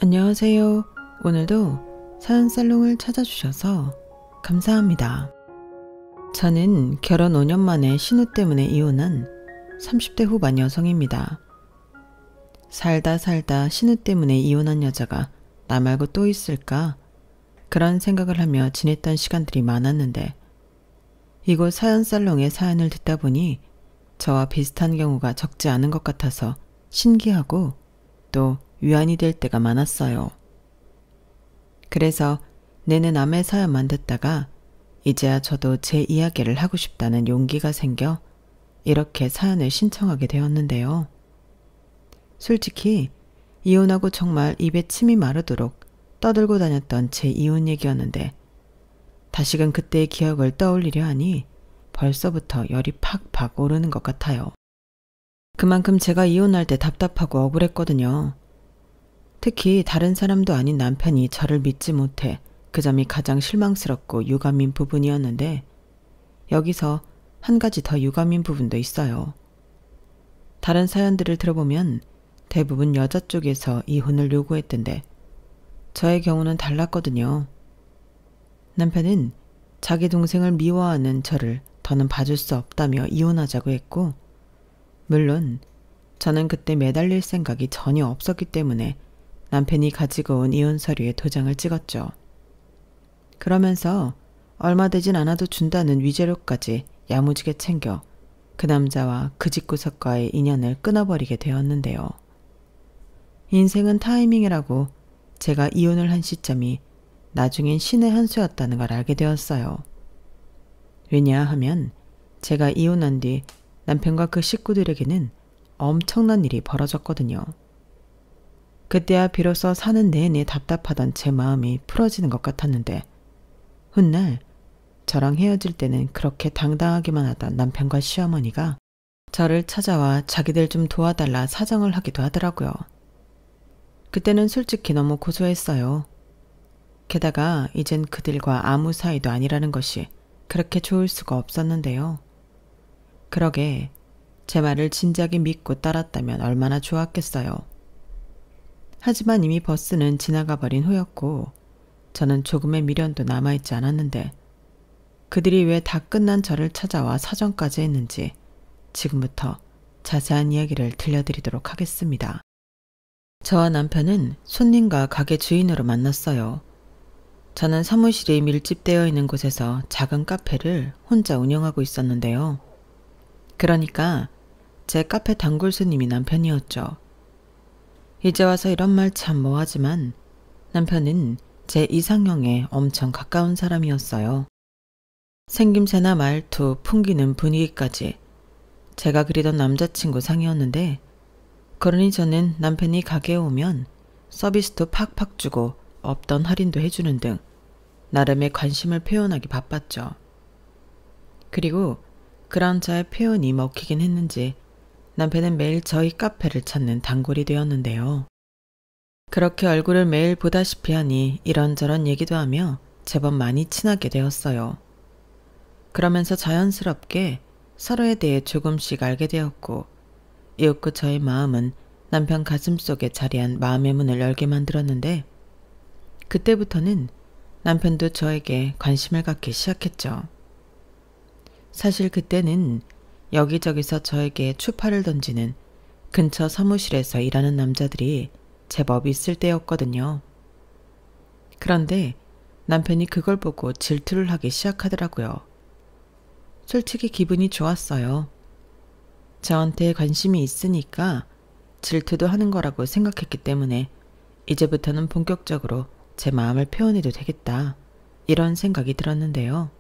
안녕하세요. 오늘도 사연 살롱을 찾아주셔서 감사합니다. 저는 결혼 5년 만에 신우 때문에 이혼한 30대 후반 여성입니다. 살다 신우 때문에 이혼한 여자가 나 말고 또 있을까? 그런 생각을 하며 지냈던 시간들이 많았는데 이곳 사연 살롱의 사연을 듣다 보니 저와 비슷한 경우가 적지 않은 것 같아서 신기하고 또 위안이 될 때가 많았어요. 그래서 내내 남의 사연만 듣다가 이제야 저도 제 이야기를 하고 싶다는 용기가 생겨 이렇게 사연을 신청하게 되었는데요. 솔직히 이혼하고 정말 입에 침이 마르도록 떠들고 다녔던 제 이혼 얘기였는데 다시금 그때의 기억을 떠올리려 하니 벌써부터 열이 팍팍 오르는 것 같아요. 그만큼 제가 이혼할 때 답답하고 억울했거든요. 특히 다른 사람도 아닌 남편이 저를 믿지 못해 그 점이 가장 실망스럽고 유감인 부분이었는데 여기서 한 가지 더 유감인 부분도 있어요. 다른 사연들을 들어보면 대부분 여자 쪽에서 이혼을 요구했던데 저의 경우는 달랐거든요. 남편은 자기 동생을 미워하는 저를 더는 봐줄 수 없다며 이혼하자고 했고 물론 저는 그때 매달릴 생각이 전혀 없었기 때문에 남편이 가지고 온 이혼 서류에 도장을 찍었죠. 그러면서 얼마 되진 않아도 준다는 위자료까지 야무지게 챙겨 그 남자와 그 집구석과의 인연을 끊어버리게 되었는데요. 인생은 타이밍이라고 제가 이혼을 한 시점이 나중엔 신의 한 수였다는 걸 알게 되었어요. 왜냐하면 제가 이혼한 뒤 남편과 그 식구들에게는 엄청난 일이 벌어졌거든요. 그때야 비로소 사는 내내 답답하던 제 마음이 풀어지는 것 같았는데 훗날 저랑 헤어질 때는 그렇게 당당하기만 하던 남편과 시어머니가 저를 찾아와 자기들 좀 도와달라 사정을 하기도 하더라고요. 그때는 솔직히 너무 고소했어요. 게다가 이젠 그들과 아무 사이도 아니라는 것이 그렇게 좋을 수가 없었는데요. 그러게 제 말을 진작에 믿고 따랐다면 얼마나 좋았겠어요. 하지만 이미 버스는 지나가 버린 후였고 저는 조금의 미련도 남아있지 않았는데 그들이 왜 다 끝난 저를 찾아와 사정까지 했는지 지금부터 자세한 이야기를 들려드리도록 하겠습니다. 저와 남편은 손님과 가게 주인으로 만났어요. 저는 사무실이 밀집되어 있는 곳에서 작은 카페를 혼자 운영하고 있었는데요. 그러니까 제 카페 단골 손님이 남편이었죠. 이제 와서 이런 말 참 뭐하지만 남편은 제 이상형에 엄청 가까운 사람이었어요. 생김새나 말투, 풍기는 분위기까지 제가 그리던 남자친구 상이었는데 그러니 저는 남편이 가게에 오면 서비스도 팍팍 주고 없던 할인도 해주는 등 나름의 관심을 표현하기 바빴죠. 그리고 그런 저의 표현이 먹히긴 했는지 남편은 매일 저희 카페를 찾는 단골이 되었는데요. 그렇게 얼굴을 매일 보다시피 하니 이런저런 얘기도 하며 제법 많이 친하게 되었어요. 그러면서 자연스럽게 서로에 대해 조금씩 알게 되었고 이윽고 저의 마음은 남편 가슴속에 자리한 마음의 문을 열게 만들었는데 그때부터는 남편도 저에게 관심을 갖기 시작했죠. 사실 그때는 여기저기서 저에게 추파를 던지는 근처 사무실에서 일하는 남자들이 제법 있을 때였거든요. 그런데 남편이 그걸 보고 질투를 하기 시작하더라고요. 솔직히 기분이 좋았어요. 저한테 관심이 있으니까 질투도 하는 거라고 생각했기 때문에 이제부터는 본격적으로 제 마음을 표현해도 되겠다 이런 생각이 들었는데요.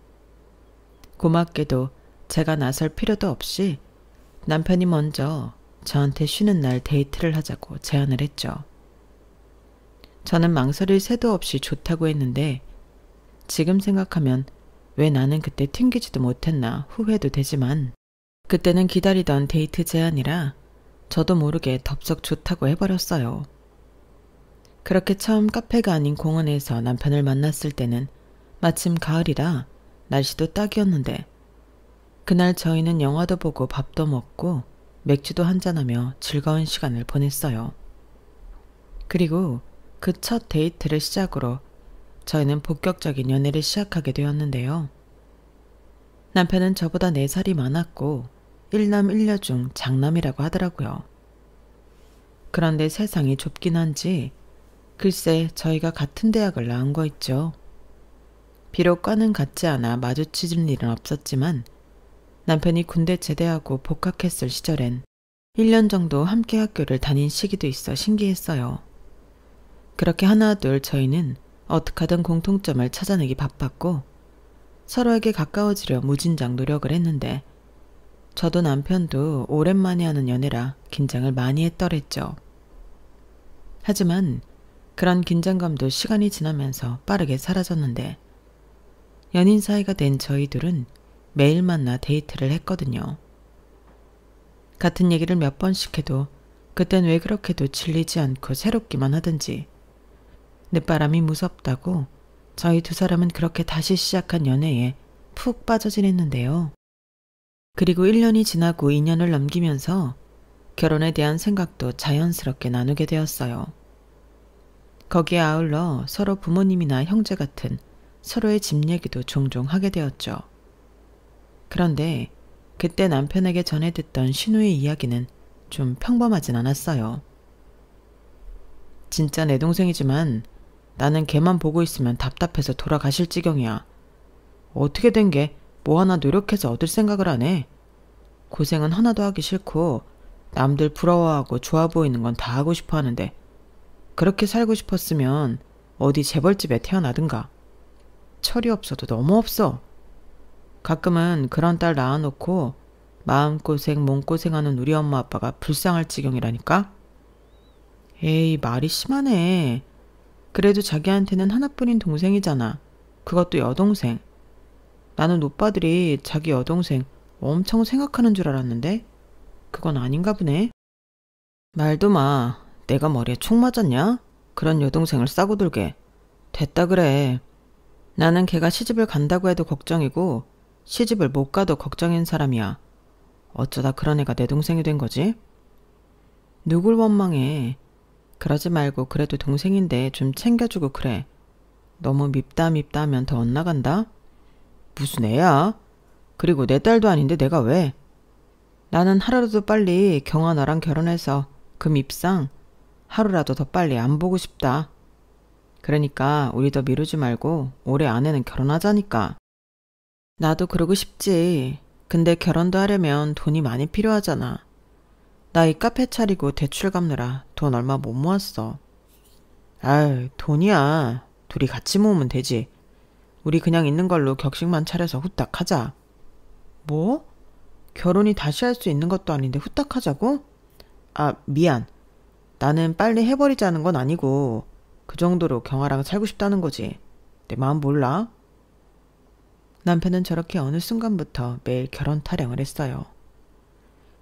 고맙게도 제가 나설 필요도 없이 남편이 먼저 저한테 쉬는 날 데이트를 하자고 제안을 했죠. 저는 망설일 새도 없이 좋다고 했는데 지금 생각하면 왜 나는 그때 튕기지도 못했나 후회도 되지만 그때는 기다리던 데이트 제안이라 저도 모르게 덥석 좋다고 해버렸어요. 그렇게 처음 카페가 아닌 공원에서 남편을 만났을 때는 마침 가을이라 날씨도 딱이었는데 그날 저희는 영화도 보고 밥도 먹고 맥주도 한잔하며 즐거운 시간을 보냈어요. 그리고 그 첫 데이트를 시작으로 저희는 본격적인 연애를 시작하게 되었는데요. 남편은 저보다 4살이 많았고 1남 1녀 중 장남이라고 하더라고요. 그런데 세상이 좁긴 한지 글쎄 저희가 같은 대학을 나온 거 있죠. 비록 과는 같지 않아 마주치는 일은 없었지만 남편이 군대 제대하고 복학했을 시절엔 1년 정도 함께 학교를 다닌 시기도 있어 신기했어요. 그렇게 하나둘 저희는 어떻게든 공통점을 찾아내기 바빴고 서로에게 가까워지려 무진장 노력을 했는데 저도 남편도 오랜만에 하는 연애라 긴장을 많이 했더랬죠. 하지만 그런 긴장감도 시간이 지나면서 빠르게 사라졌는데 연인 사이가 된 저희 둘은 매일 만나 데이트를 했거든요. 같은 얘기를 몇 번씩 해도 그땐 왜 그렇게도 질리지 않고 새롭기만 하든지 늦바람이 무섭다고 저희 두 사람은 그렇게 다시 시작한 연애에 푹 빠져 지냈는데요. 그리고 1년이 지나고 2년을 넘기면서 결혼에 대한 생각도 자연스럽게 나누게 되었어요. 거기에 아울러 서로 부모님이나 형제 같은 서로의 집 얘기도 종종 하게 되었죠. 그런데 그때 남편에게 전해 듣던 신우의 이야기는 좀 평범하진 않았어요. 진짜 내 동생이지만 나는 걔만 보고 있으면 답답해서 돌아가실 지경이야. 어떻게 된 게 뭐 하나 노력해서 얻을 생각을 안 해. 고생은 하나도 하기 싫고 남들 부러워하고 좋아 보이는 건 다 하고 싶어 하는데 그렇게 살고 싶었으면 어디 재벌집에 태어나든가. 철이 없어도 너무 없어. 가끔은 그런 딸 낳아놓고 마음고생 몸고생하는 우리 엄마 아빠가 불쌍할 지경이라니까. 에이 말이 심하네. 그래도 자기한테는 하나뿐인 동생이잖아. 그것도 여동생. 나는 오빠들이 자기 여동생 엄청 생각하는 줄 알았는데 그건 아닌가 보네. 말도 마. 내가 머리에 총 맞았냐? 그런 여동생을 싸고 들게. 됐다 그래. 나는 걔가 시집을 간다고 해도 걱정이고 시집을 못 가도 걱정인 사람이야. 어쩌다 그런 애가 내 동생이 된 거지? 누굴 원망해. 그러지 말고 그래도 동생인데 좀 챙겨주고 그래. 너무 밉다 하면 더 엇나간다? 무슨 애야? 그리고 내 딸도 아닌데 내가 왜? 나는 하루라도 빨리 경아 너랑 결혼해서 그 밉상 하루라도 더 빨리 안 보고 싶다. 그러니까 우리 더 미루지 말고 올해 안에는 결혼하자니까. 나도 그러고 싶지. 근데 결혼도 하려면 돈이 많이 필요하잖아. 나 이 카페 차리고 대출 갚느라 돈 얼마 못 모았어. 아유, 돈이야. 둘이 같이 모으면 되지. 우리 그냥 있는 걸로 격식만 차려서 후딱 하자. 뭐? 결혼이 다시 할 수 있는 것도 아닌데 후딱 하자고? 아, 미안. 나는 빨리 해버리자는 건 아니고 그 정도로 경아랑 살고 싶다는 거지. 내 마음 몰라? 남편은 저렇게 어느 순간부터 매일 결혼 타령을 했어요.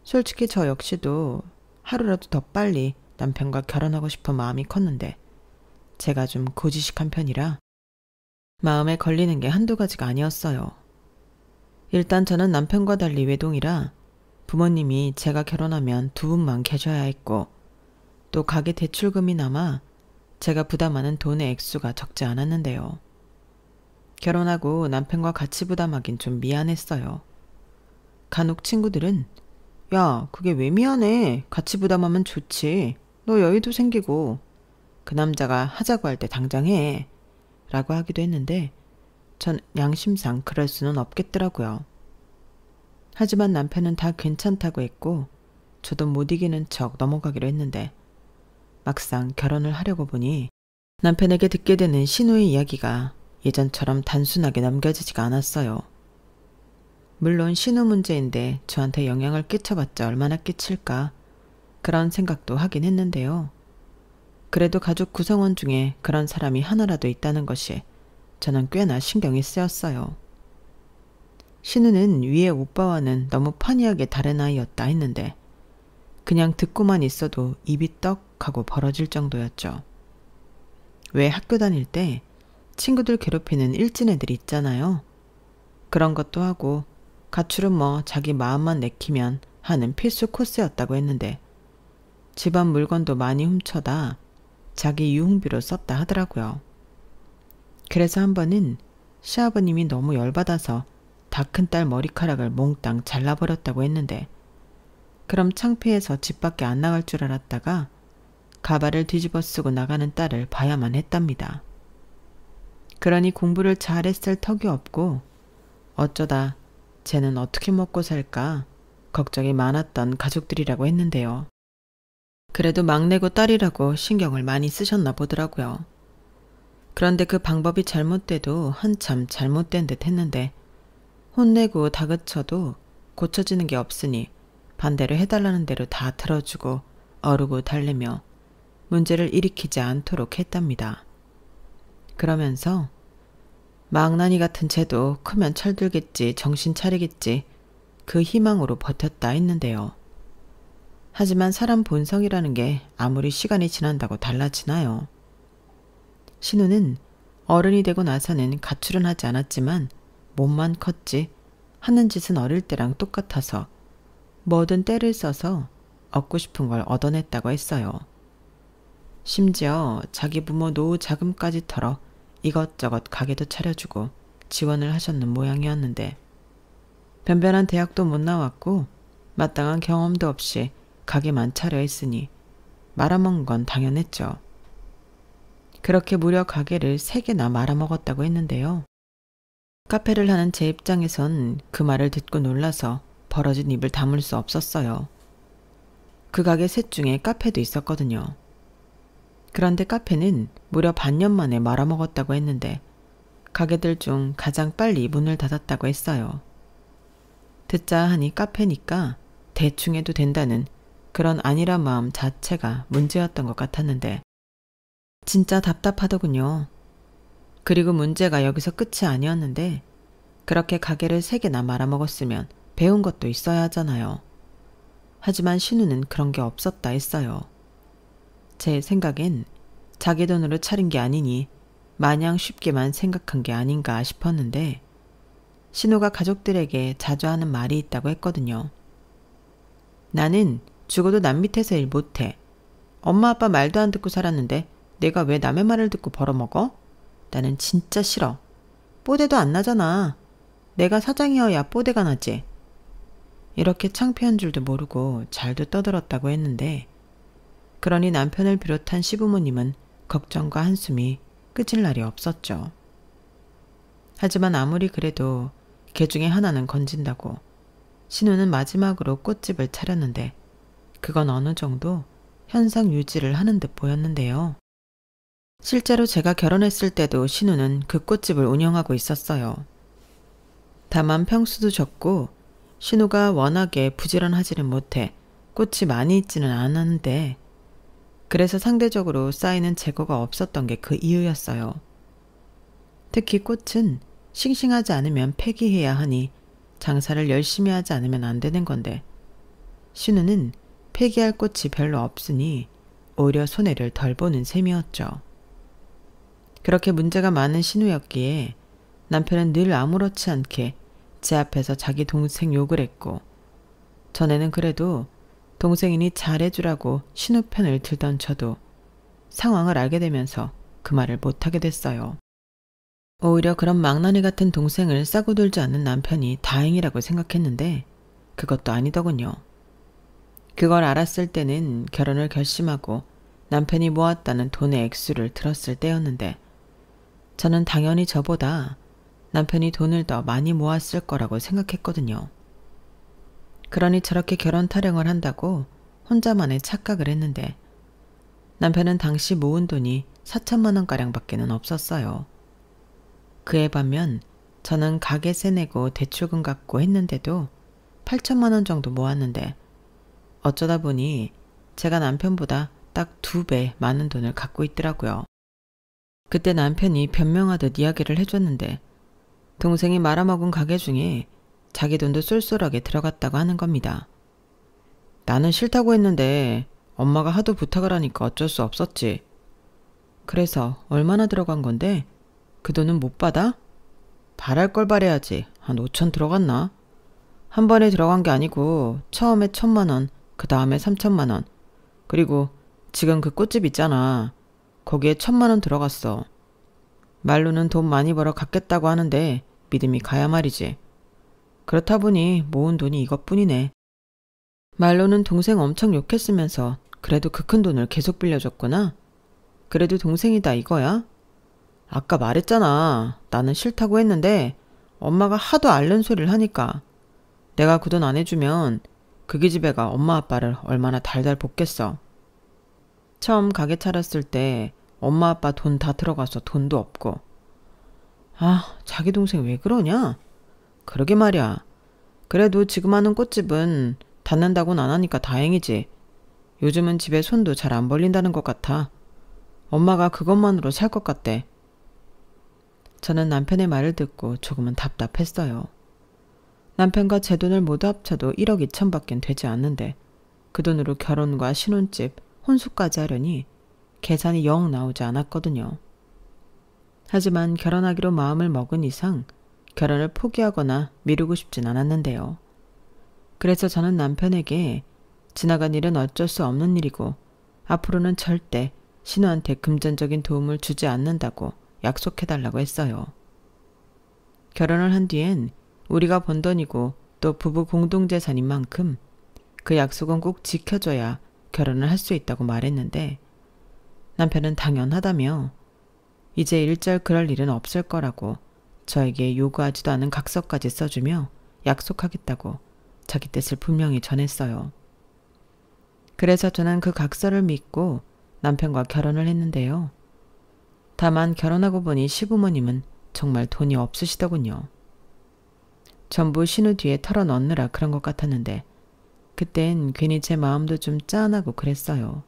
솔직히 저 역시도 하루라도 더 빨리 남편과 결혼하고 싶은 마음이 컸는데 제가 좀 고지식한 편이라 마음에 걸리는 게 한두 가지가 아니었어요. 일단 저는 남편과 달리 외동이라 부모님이 제가 결혼하면 두 분만 계셔야 했고 또 가게 대출금이 남아 제가 부담하는 돈의 액수가 적지 않았는데요. 결혼하고 남편과 같이 부담하긴 좀 미안했어요. 간혹 친구들은 야, 그게 왜 미안해? 같이 부담하면 좋지. 너 여유도 생기고 그 남자가 하자고 할 때 당장 해. 라고 하기도 했는데 전 양심상 그럴 수는 없겠더라고요. 하지만 남편은 다 괜찮다고 했고 저도 못 이기는 척 넘어가기로 했는데 막상 결혼을 하려고 보니 남편에게 듣게 되는 신우의 이야기가 예전처럼 단순하게 남겨지지가 않았어요. 물론 신우 문제인데 저한테 영향을 끼쳐봤자 얼마나 끼칠까 그런 생각도 하긴 했는데요. 그래도 가족 구성원 중에 그런 사람이 하나라도 있다는 것이 저는 꽤나 신경이 쓰였어요. 신우는 위에 오빠와는 너무 판이하게 다른 아이였다 했는데 그냥 듣고만 있어도 입이 떡 하고 벌어질 정도였죠. 왜 학교 다닐 때 친구들 괴롭히는 일진 애들 있잖아요. 그런 것도 하고 가출은 뭐 자기 마음만 내키면 하는 필수 코스였다고 했는데 집안 물건도 많이 훔쳐다 자기 유흥비로 썼다 하더라고요. 그래서 한 번은 시아버님이 너무 열받아서 다 큰 딸 머리카락을 몽땅 잘라버렸다고 했는데 그럼 창피해서 집 밖에 안 나갈 줄 알았다가 가발을 뒤집어 쓰고 나가는 딸을 봐야만 했답니다. 그러니 공부를 잘했을 턱이 없고 어쩌다 쟤는 어떻게 먹고 살까 걱정이 많았던 가족들이라고 했는데요. 그래도 막내고 딸이라고 신경을 많이 쓰셨나 보더라고요. 그런데 그 방법이 잘못돼도 한참 잘못된 듯 했는데 혼내고 다그쳐도 고쳐지는 게 없으니 반대로 해달라는 대로 다 들어주고 어르고 달래며 문제를 일으키지 않도록 했답니다. 그러면서 망나니 같은 쟤도 크면 철들겠지 정신 차리겠지 그 희망으로 버텼다 했는데요. 하지만 사람 본성이라는 게 아무리 시간이 지난다고 달라지나요? 신우는 어른이 되고 나서는 가출은 하지 않았지만 몸만 컸지 하는 짓은 어릴 때랑 똑같아서 뭐든 때를 써서 얻고 싶은 걸 얻어냈다고 했어요. 심지어 자기 부모 노후 자금까지 털어 이것저것 가게도 차려주고 지원을 하셨는 모양이었는데 변변한 대학도 못 나왔고 마땅한 경험도 없이 가게만 차려 했으니 말아먹은 건 당연했죠. 그렇게 무려 가게를 3개나 말아먹었다고 했는데요. 카페를 하는 제 입장에선 그 말을 듣고 놀라서 벌어진 입을 다물 수 없었어요. 그 가게 셋 중에 카페도 있었거든요. 그런데 카페는 무려 반년 만에 말아먹었다고 했는데 가게들 중 가장 빨리 문을 닫았다고 했어요. 듣자 하니 카페니까 대충 해도 된다는 그런 안일한 마음 자체가 문제였던 것 같았는데 진짜 답답하더군요. 그리고 문제가 여기서 끝이 아니었는데 그렇게 가게를 3개나 말아먹었으면 배운 것도 있어야 하잖아요. 하지만 신우는 그런 게 없었다 했어요. 제 생각엔 자기 돈으로 차린 게 아니니 마냥 쉽게만 생각한 게 아닌가 싶었는데 신우가 가족들에게 자주 하는 말이 있다고 했거든요. 나는 죽어도 남 밑에서 일 못해. 엄마 아빠 말도 안 듣고 살았는데 내가 왜 남의 말을 듣고 벌어먹어? 나는 진짜 싫어. 뽀대도 안 나잖아. 내가 사장이어야 뽀대가 나지. 이렇게 창피한 줄도 모르고 잘도 떠들었다고 했는데 그러니 남편을 비롯한 시부모님은 걱정과 한숨이 끝일 날이 없었죠. 하지만 아무리 그래도 개 중에 하나는 건진다고 신우는 마지막으로 꽃집을 차렸는데 그건 어느 정도 현상 유지를 하는 듯 보였는데요. 실제로 제가 결혼했을 때도 신우는 그 꽃집을 운영하고 있었어요. 다만 평수도 적고 신우가 워낙에 부지런하지는 못해 꽃이 많이 있지는 않았는데 그래서 상대적으로 쌓이는 재고가 없었던 게 그 이유였어요. 특히 꽃은 싱싱하지 않으면 폐기해야 하니 장사를 열심히 하지 않으면 안 되는 건데 신우는 폐기할 꽃이 별로 없으니 오히려 손해를 덜 보는 셈이었죠. 그렇게 문제가 많은 신우였기에 남편은 늘 아무렇지 않게 제 앞에서 자기 동생 욕을 했고 전에는 그래도 동생이니 잘해주라고 신우 편을 들던 저도 상황을 알게 되면서 그 말을 못하게 됐어요. 오히려 그런 망나니 같은 동생을 싸고 돌지 않는 남편이 다행이라고 생각했는데 그것도 아니더군요. 그걸 알았을 때는 결혼을 결심하고 남편이 모았다는 돈의 액수를 들었을 때였는데 저는 당연히 저보다 남편이 돈을 더 많이 모았을 거라고 생각했거든요. 그러니 저렇게 결혼 타령을 한다고 혼자만의 착각을 했는데 남편은 당시 모은 돈이 4천만 원가량밖에는 없었어요. 그에 반면 저는 가게세 내고 대출금 갚고 했는데도 8천만 원 정도 모았는데 어쩌다 보니 제가 남편보다 딱 2배 많은 돈을 갖고 있더라고요. 그때 남편이 변명하듯 이야기를 해줬는데 동생이 말아먹은 가게 중에 자기 돈도 쏠쏠하게 들어갔다고 하는 겁니다. 나는 싫다고 했는데 엄마가 하도 부탁을 하니까 어쩔 수 없었지. 그래서 얼마나 들어간 건데 그 돈은 못 받아? 바랄 걸 바래야지. 한 5천 들어갔나? 한 번에 들어간 게 아니고 처음에 1,000만 원, 그 다음에 3천만 원. 그리고 지금 그 꽃집 있잖아. 거기에 1,000만 원 들어갔어. 말로는 돈 많이 벌어 갖겠다고 하는데 믿음이 가야 말이지. 그렇다 보니 모은 돈이 이것뿐이네. 말로는 동생 엄청 욕했으면서 그래도 그 큰 돈을 계속 빌려줬구나. 그래도 동생이다 이거야? 아까 말했잖아. 나는 싫다고 했는데 엄마가 하도 앓는 소리를 하니까 내가 그 돈 안 해주면 그 기집애가 엄마 아빠를 얼마나 달달 볶겠어. 처음 가게 차렸을 때 엄마 아빠 돈 다 들어가서 돈도 없고. 아, 자기 동생 왜 그러냐? 그러게 말이야. 그래도 지금 하는 꽃집은 닫는다고는 안 하니까 다행이지. 요즘은 집에 손도 잘 안 벌린다는 것 같아. 엄마가 그것만으로 살 것 같대. 저는 남편의 말을 듣고 조금은 답답했어요. 남편과 제 돈을 모두 합쳐도 1억 2천밖엔 되지 않는데 그 돈으로 결혼과 신혼집, 혼수까지 하려니 계산이 영 나오지 않았거든요. 하지만 결혼하기로 마음을 먹은 이상 결혼을 포기하거나 미루고 싶진 않았는데요. 그래서 저는 남편에게 지나간 일은 어쩔 수 없는 일이고 앞으로는 절대 신우한테 금전적인 도움을 주지 않는다고 약속해달라고 했어요. 결혼을 한 뒤엔 우리가 번 돈이고 또 부부 공동재산인 만큼 그 약속은 꼭 지켜줘야 결혼을 할 수 있다고 말했는데 남편은 당연하다며 이제 일절 그럴 일은 없을 거라고 저에게 요구하지도 않은 각서까지 써주며 약속하겠다고 자기 뜻을 분명히 전했어요. 그래서 저는 그 각서를 믿고 남편과 결혼을 했는데요. 다만 결혼하고 보니 시부모님은 정말 돈이 없으시더군요. 전부 신우 뒤에 털어넣느라 그런 것 같았는데 그땐 괜히 제 마음도 좀 짠하고 그랬어요.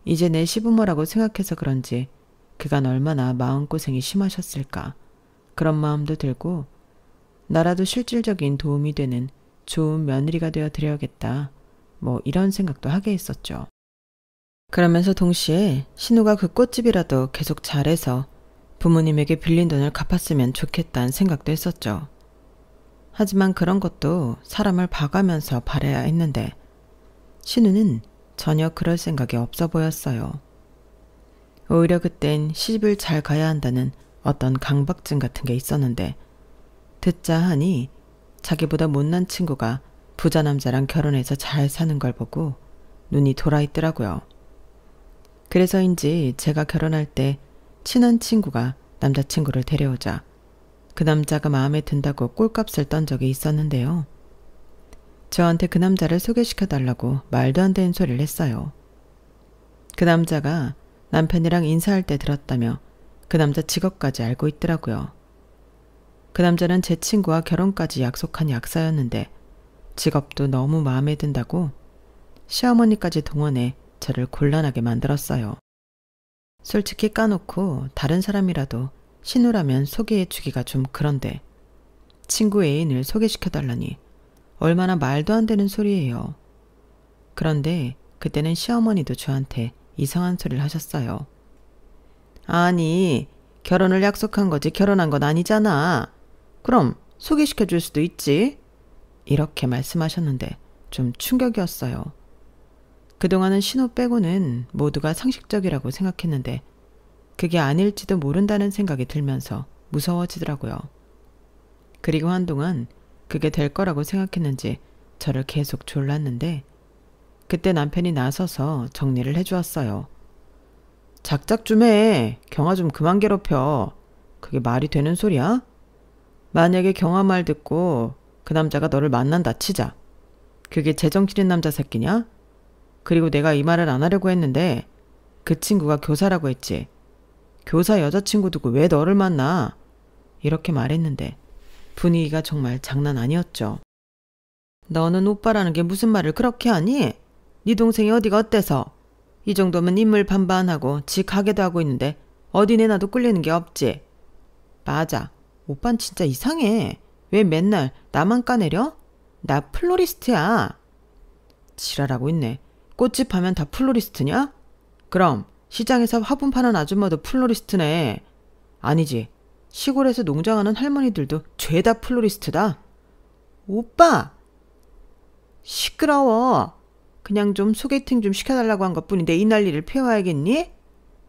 이제 내 시부모라고 생각해서 그런지 그간 얼마나 마음고생이 심하셨을까 그런 마음도 들고 나라도 실질적인 도움이 되는 좋은 며느리가 되어 드려야겠다 뭐 이런 생각도 하게 했었죠. 그러면서 동시에 신우가 그 꽃집이라도 계속 잘해서 부모님에게 빌린 돈을 갚았으면 좋겠다는 생각도 했었죠. 하지만 그런 것도 사람을 봐가면서 바라야 했는데 신우는 전혀 그럴 생각이 없어 보였어요. 오히려 그땐 시집을 잘 가야 한다는 어떤 강박증 같은 게 있었는데 듣자 하니 자기보다 못난 친구가 부자 남자랑 결혼해서 잘 사는 걸 보고 눈이 돌아 있더라고요. 그래서인지 제가 결혼할 때 친한 친구가 남자친구를 데려오자 그 남자가 마음에 든다고 꼴값을 떤 적이 있었는데요. 저한테 그 남자를 소개시켜달라고 말도 안 되는 소리를 했어요. 그 남자가 남편이랑 인사할 때 들었다며 그 남자 직업까지 알고 있더라고요. 그 남자는 제 친구와 결혼까지 약속한 약사였는데 직업도 너무 마음에 든다고 시어머니까지 동원해 저를 곤란하게 만들었어요. 솔직히 까놓고 다른 사람이라도 신우라면 소개해주기가 좀 그런데 친구 애인을 소개시켜달라니 얼마나 말도 안 되는 소리예요. 그런데 그때는 시어머니도 저한테 이상한 소리를 하셨어요. 아니, 결혼을 약속한 거지 결혼한 건 아니잖아. 그럼 소개시켜줄 수도 있지. 이렇게 말씀하셨는데 좀 충격이었어요. 그동안은 신우 빼고는 모두가 상식적이라고 생각했는데 그게 아닐지도 모른다는 생각이 들면서 무서워지더라고요. 그리고 한동안 그게 될 거라고 생각했는지 저를 계속 졸랐는데 그때 남편이 나서서 정리를 해주었어요. 작작 좀 해. 경아 좀 그만 괴롭혀. 그게 말이 되는 소리야? 만약에 경아 말 듣고 그 남자가 너를 만난다 치자. 그게 제정신인 남자 새끼냐? 그리고 내가 이 말을 안 하려고 했는데 그 친구가 교사라고 했지. 교사 여자친구 두고 왜 너를 만나? 이렇게 말했는데 분위기가 정말 장난 아니었죠. 너는 오빠라는 게 무슨 말을 그렇게 하니? 네 동생이 어디가 어때서? 이 정도면 인물 반반하고 지 가게도 하고 있는데 어디 내놔도 꿀리는 게 없지. 맞아. 오빤 진짜 이상해. 왜 맨날 나만 까내려? 나 플로리스트야. 지랄하고 있네. 꽃집 하면 다 플로리스트냐? 그럼 시장에서 화분 파는 아줌마도 플로리스트네. 아니지. 시골에서 농장하는 할머니들도 죄다 플로리스트다. 오빠! 시끄러워. 그냥 좀 소개팅 좀 시켜달라고 한 것뿐인데 이 난리를 피워야겠니?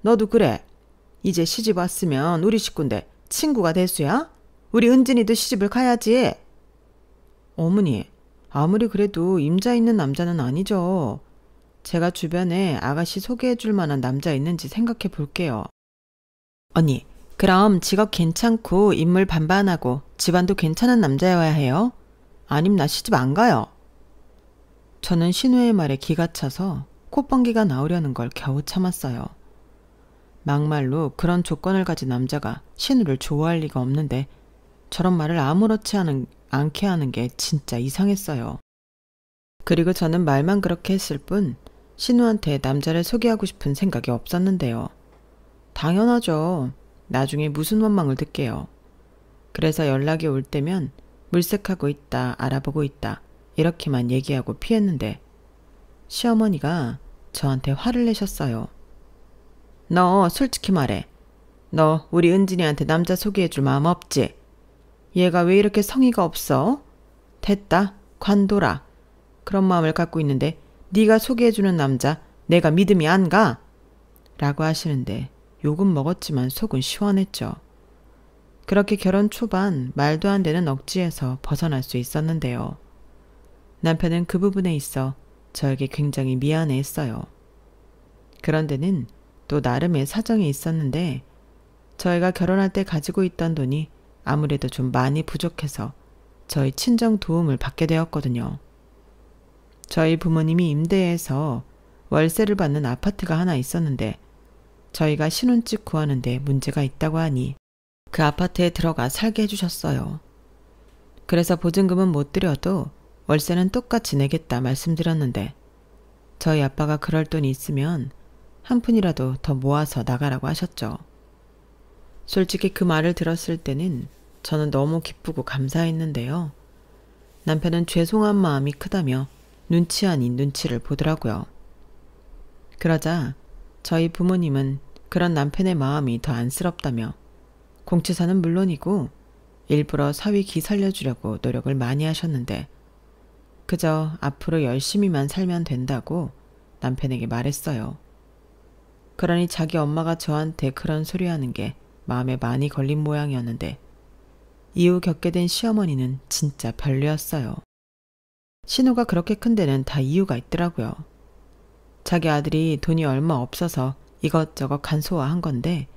너도 그래. 이제 시집 왔으면 우리 식구인데 친구가 대수야? 우리 은진이도 시집을 가야지. 어머니, 아무리 그래도 임자 있는 남자는 아니죠. 제가 주변에 아가씨 소개해 줄 만한 남자 있는지 생각해 볼게요. 언니, 그럼 직업 괜찮고 인물 반반하고 집안도 괜찮은 남자여야 해요? 아님 나 시집 안 가요. 저는 신우의 말에 기가 차서 콧방귀가 나오려는 걸 겨우 참았어요. 막말로 그런 조건을 가진 남자가 신우를 좋아할 리가 없는데 저런 말을 아무렇지 않게 하는 게 진짜 이상했어요. 그리고 저는 말만 그렇게 했을 뿐 신우한테 남자를 소개하고 싶은 생각이 없었는데요. 당연하죠. 나중에 무슨 원망을 듣게요. 그래서 연락이 올 때면 물색하고 있다, 알아보고 있다 이렇게만 얘기하고 피했는데 시어머니가 저한테 화를 내셨어요. 너 솔직히 말해. 너 우리 은진이한테 남자 소개해줄 마음 없지? 얘가 왜 이렇게 성의가 없어? 됐다. 관둬라. 그런 마음을 갖고 있는데 네가 소개해주는 남자 내가 믿음이 안 가? 라고 하시는데 욕은 먹었지만 속은 시원했죠. 그렇게 결혼 초반 말도 안 되는 억지에서 벗어날 수 있었는데요. 남편은 그 부분에 있어 저에게 굉장히 미안해했어요. 그런데는 또 나름의 사정이 있었는데 저희가 결혼할 때 가지고 있던 돈이 아무래도 좀 많이 부족해서 저희 친정 도움을 받게 되었거든요. 저희 부모님이 임대해서 월세를 받는 아파트가 하나 있었는데 저희가 신혼집 구하는데 문제가 있다고 하니 그 아파트에 들어가 살게 해주셨어요. 그래서 보증금은 못 드려도 월세는 똑같이 내겠다 말씀드렸는데 저희 아빠가 그럴 돈이 있으면 한 푼이라도 더 모아서 나가라고 하셨죠. 솔직히 그 말을 들었을 때는 저는 너무 기쁘고 감사했는데요. 남편은 죄송한 마음이 크다며 눈치 아닌 눈치를 보더라고요. 그러자 저희 부모님은 그런 남편의 마음이 더 안쓰럽다며 공치사는 물론이고 일부러 사위기 살려주려고 노력을 많이 하셨는데 그저 앞으로 열심히만 살면 된다고 남편에게 말했어요. 그러니 자기 엄마가 저한테 그런 소리 하는 게 마음에 많이 걸린 모양이었는데 이후 겪게 된 시어머니는 진짜 별로였어요. 신우가 그렇게 큰 데는 다 이유가 있더라고요. 자기 아들이 돈이 얼마 없어서 이것저것 간소화한 건데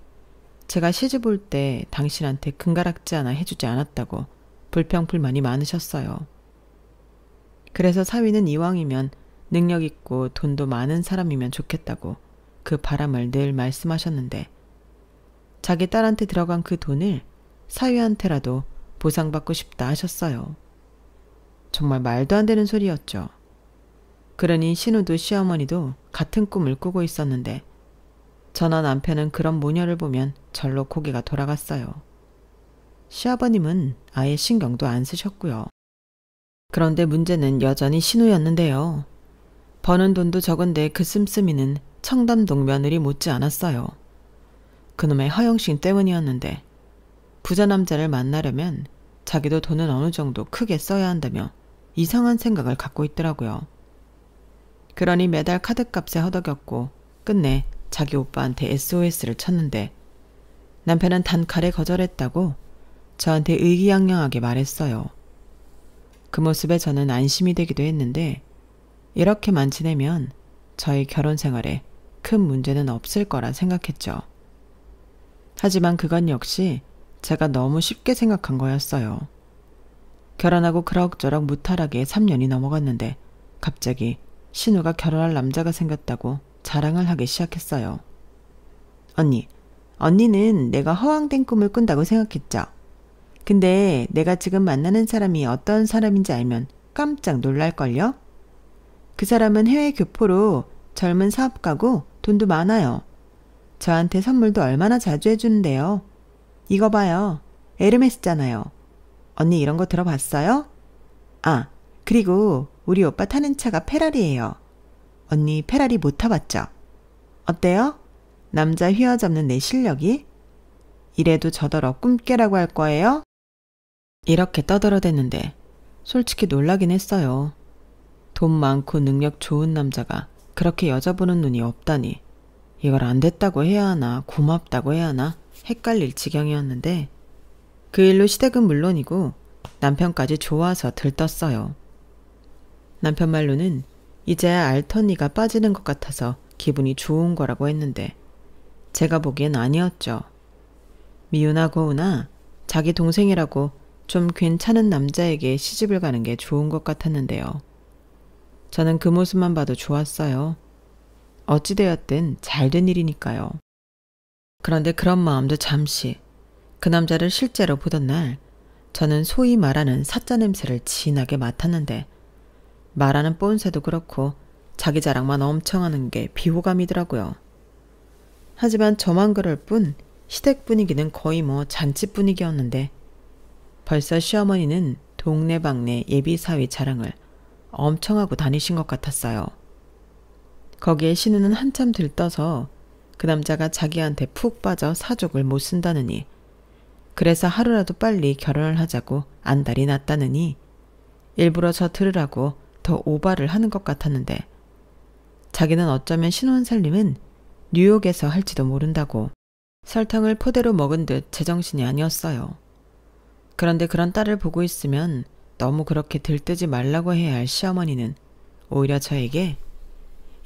제가 시집 올 때 당신한테 금가락지 하나 해주지 않았다고 불평불만이 많으셨어요. 그래서 사위는 이왕이면 능력 있고 돈도 많은 사람이면 좋겠다고 그 바람을 늘 말씀하셨는데 자기 딸한테 들어간 그 돈을 사위한테라도 보상받고 싶다 하셨어요. 정말 말도 안 되는 소리였죠. 그러니 신우도 시어머니도 같은 꿈을 꾸고 있었는데 저나 남편은 그런 모녀를 보면 절로 고개가 돌아갔어요. 시아버님은 아예 신경도 안 쓰셨고요. 그런데 문제는 여전히 신우였는데요. 버는 돈도 적은데 그 씀씀이는 청담동 며느리 못지 않았어요. 그놈의 허영심 때문이었는데 부자 남자를 만나려면 자기도 돈은 어느 정도 크게 써야 한다며 이상한 생각을 갖고 있더라고요. 그러니 매달 카드값에 허덕였고 끝내 자기 오빠한테 SOS를 쳤는데 남편은 단칼에 거절했다고 저한테 의기양양하게 말했어요. 그 모습에 저는 안심이 되기도 했는데 이렇게만 지내면 저희 결혼 생활에 큰 문제는 없을 거라 생각했죠. 하지만 그건 역시 제가 너무 쉽게 생각한 거였어요. 결혼하고 그럭저럭 무탈하게 3년이 넘어갔는데 갑자기 신우가 결혼할 남자가 생겼다고 자랑을 하기 시작했어요. 언니는 내가 허황된 꿈을 꾼다고 생각했죠. 근데 내가 지금 만나는 사람이 어떤 사람인지 알면 깜짝 놀랄걸요? 그 사람은 해외 교포로 젊은 사업가고 돈도 많아요. 저한테 선물도 얼마나 자주 해주는데요. 이거 봐요. 에르메스잖아요. 언니 이런 거 들어봤어요? 아, 그리고 우리 오빠 타는 차가 페라리예요. 언니 페라리 못 타봤죠? 어때요? 남자 휘어잡는 내 실력이? 이래도 저더러 꿈깨라고 할 거예요? 이렇게 떠들어댔는데 솔직히 놀라긴 했어요. 돈 많고 능력 좋은 남자가 그렇게 여자 보는 눈이 없다니 이걸 안 됐다고 해야 하나 고맙다고 해야 하나 헷갈릴 지경이었는데 그 일로 시댁은 물론이고 남편까지 좋아서 들떴어요. 남편 말로는 이제야 알턴니가 빠지는 것 같아서 기분이 좋은 거라고 했는데 제가 보기엔 아니었죠. 미우나 고우나 자기 동생이라고 좀 괜찮은 남자에게 시집을 가는 게 좋은 것 같았는데요. 저는 그 모습만 봐도 좋았어요. 어찌되었든 잘된 일이니까요. 그런데 그런 마음도 잠시 그 남자를 실제로 보던 날 저는 소위 말하는 사짜 냄새를 진하게 맡았는데 말하는 뽐새도 그렇고 자기 자랑만 엄청 하는 게 비호감이더라고요. 하지만 저만 그럴 뿐 시댁 분위기는 거의 뭐 잔치 분위기였는데 벌써 시어머니는 동네방네 예비사위 자랑을 엄청 하고 다니신 것 같았어요. 거기에 신우는 한참 들떠서 그 남자가 자기한테 푹 빠져 사족을 못 쓴다느니 그래서 하루라도 빨리 결혼을 하자고 안달이 났다느니 일부러 저 들으라고 더 오바를 하는 것 같았는데 자기는 어쩌면 신혼살림은 뉴욕에서 할지도 모른다고 설탕을 포대로 먹은 듯 제정신이 아니었어요. 그런데 그런 딸을 보고 있으면 너무 그렇게 들뜨지 말라고 해야 할 시어머니는 오히려 저에게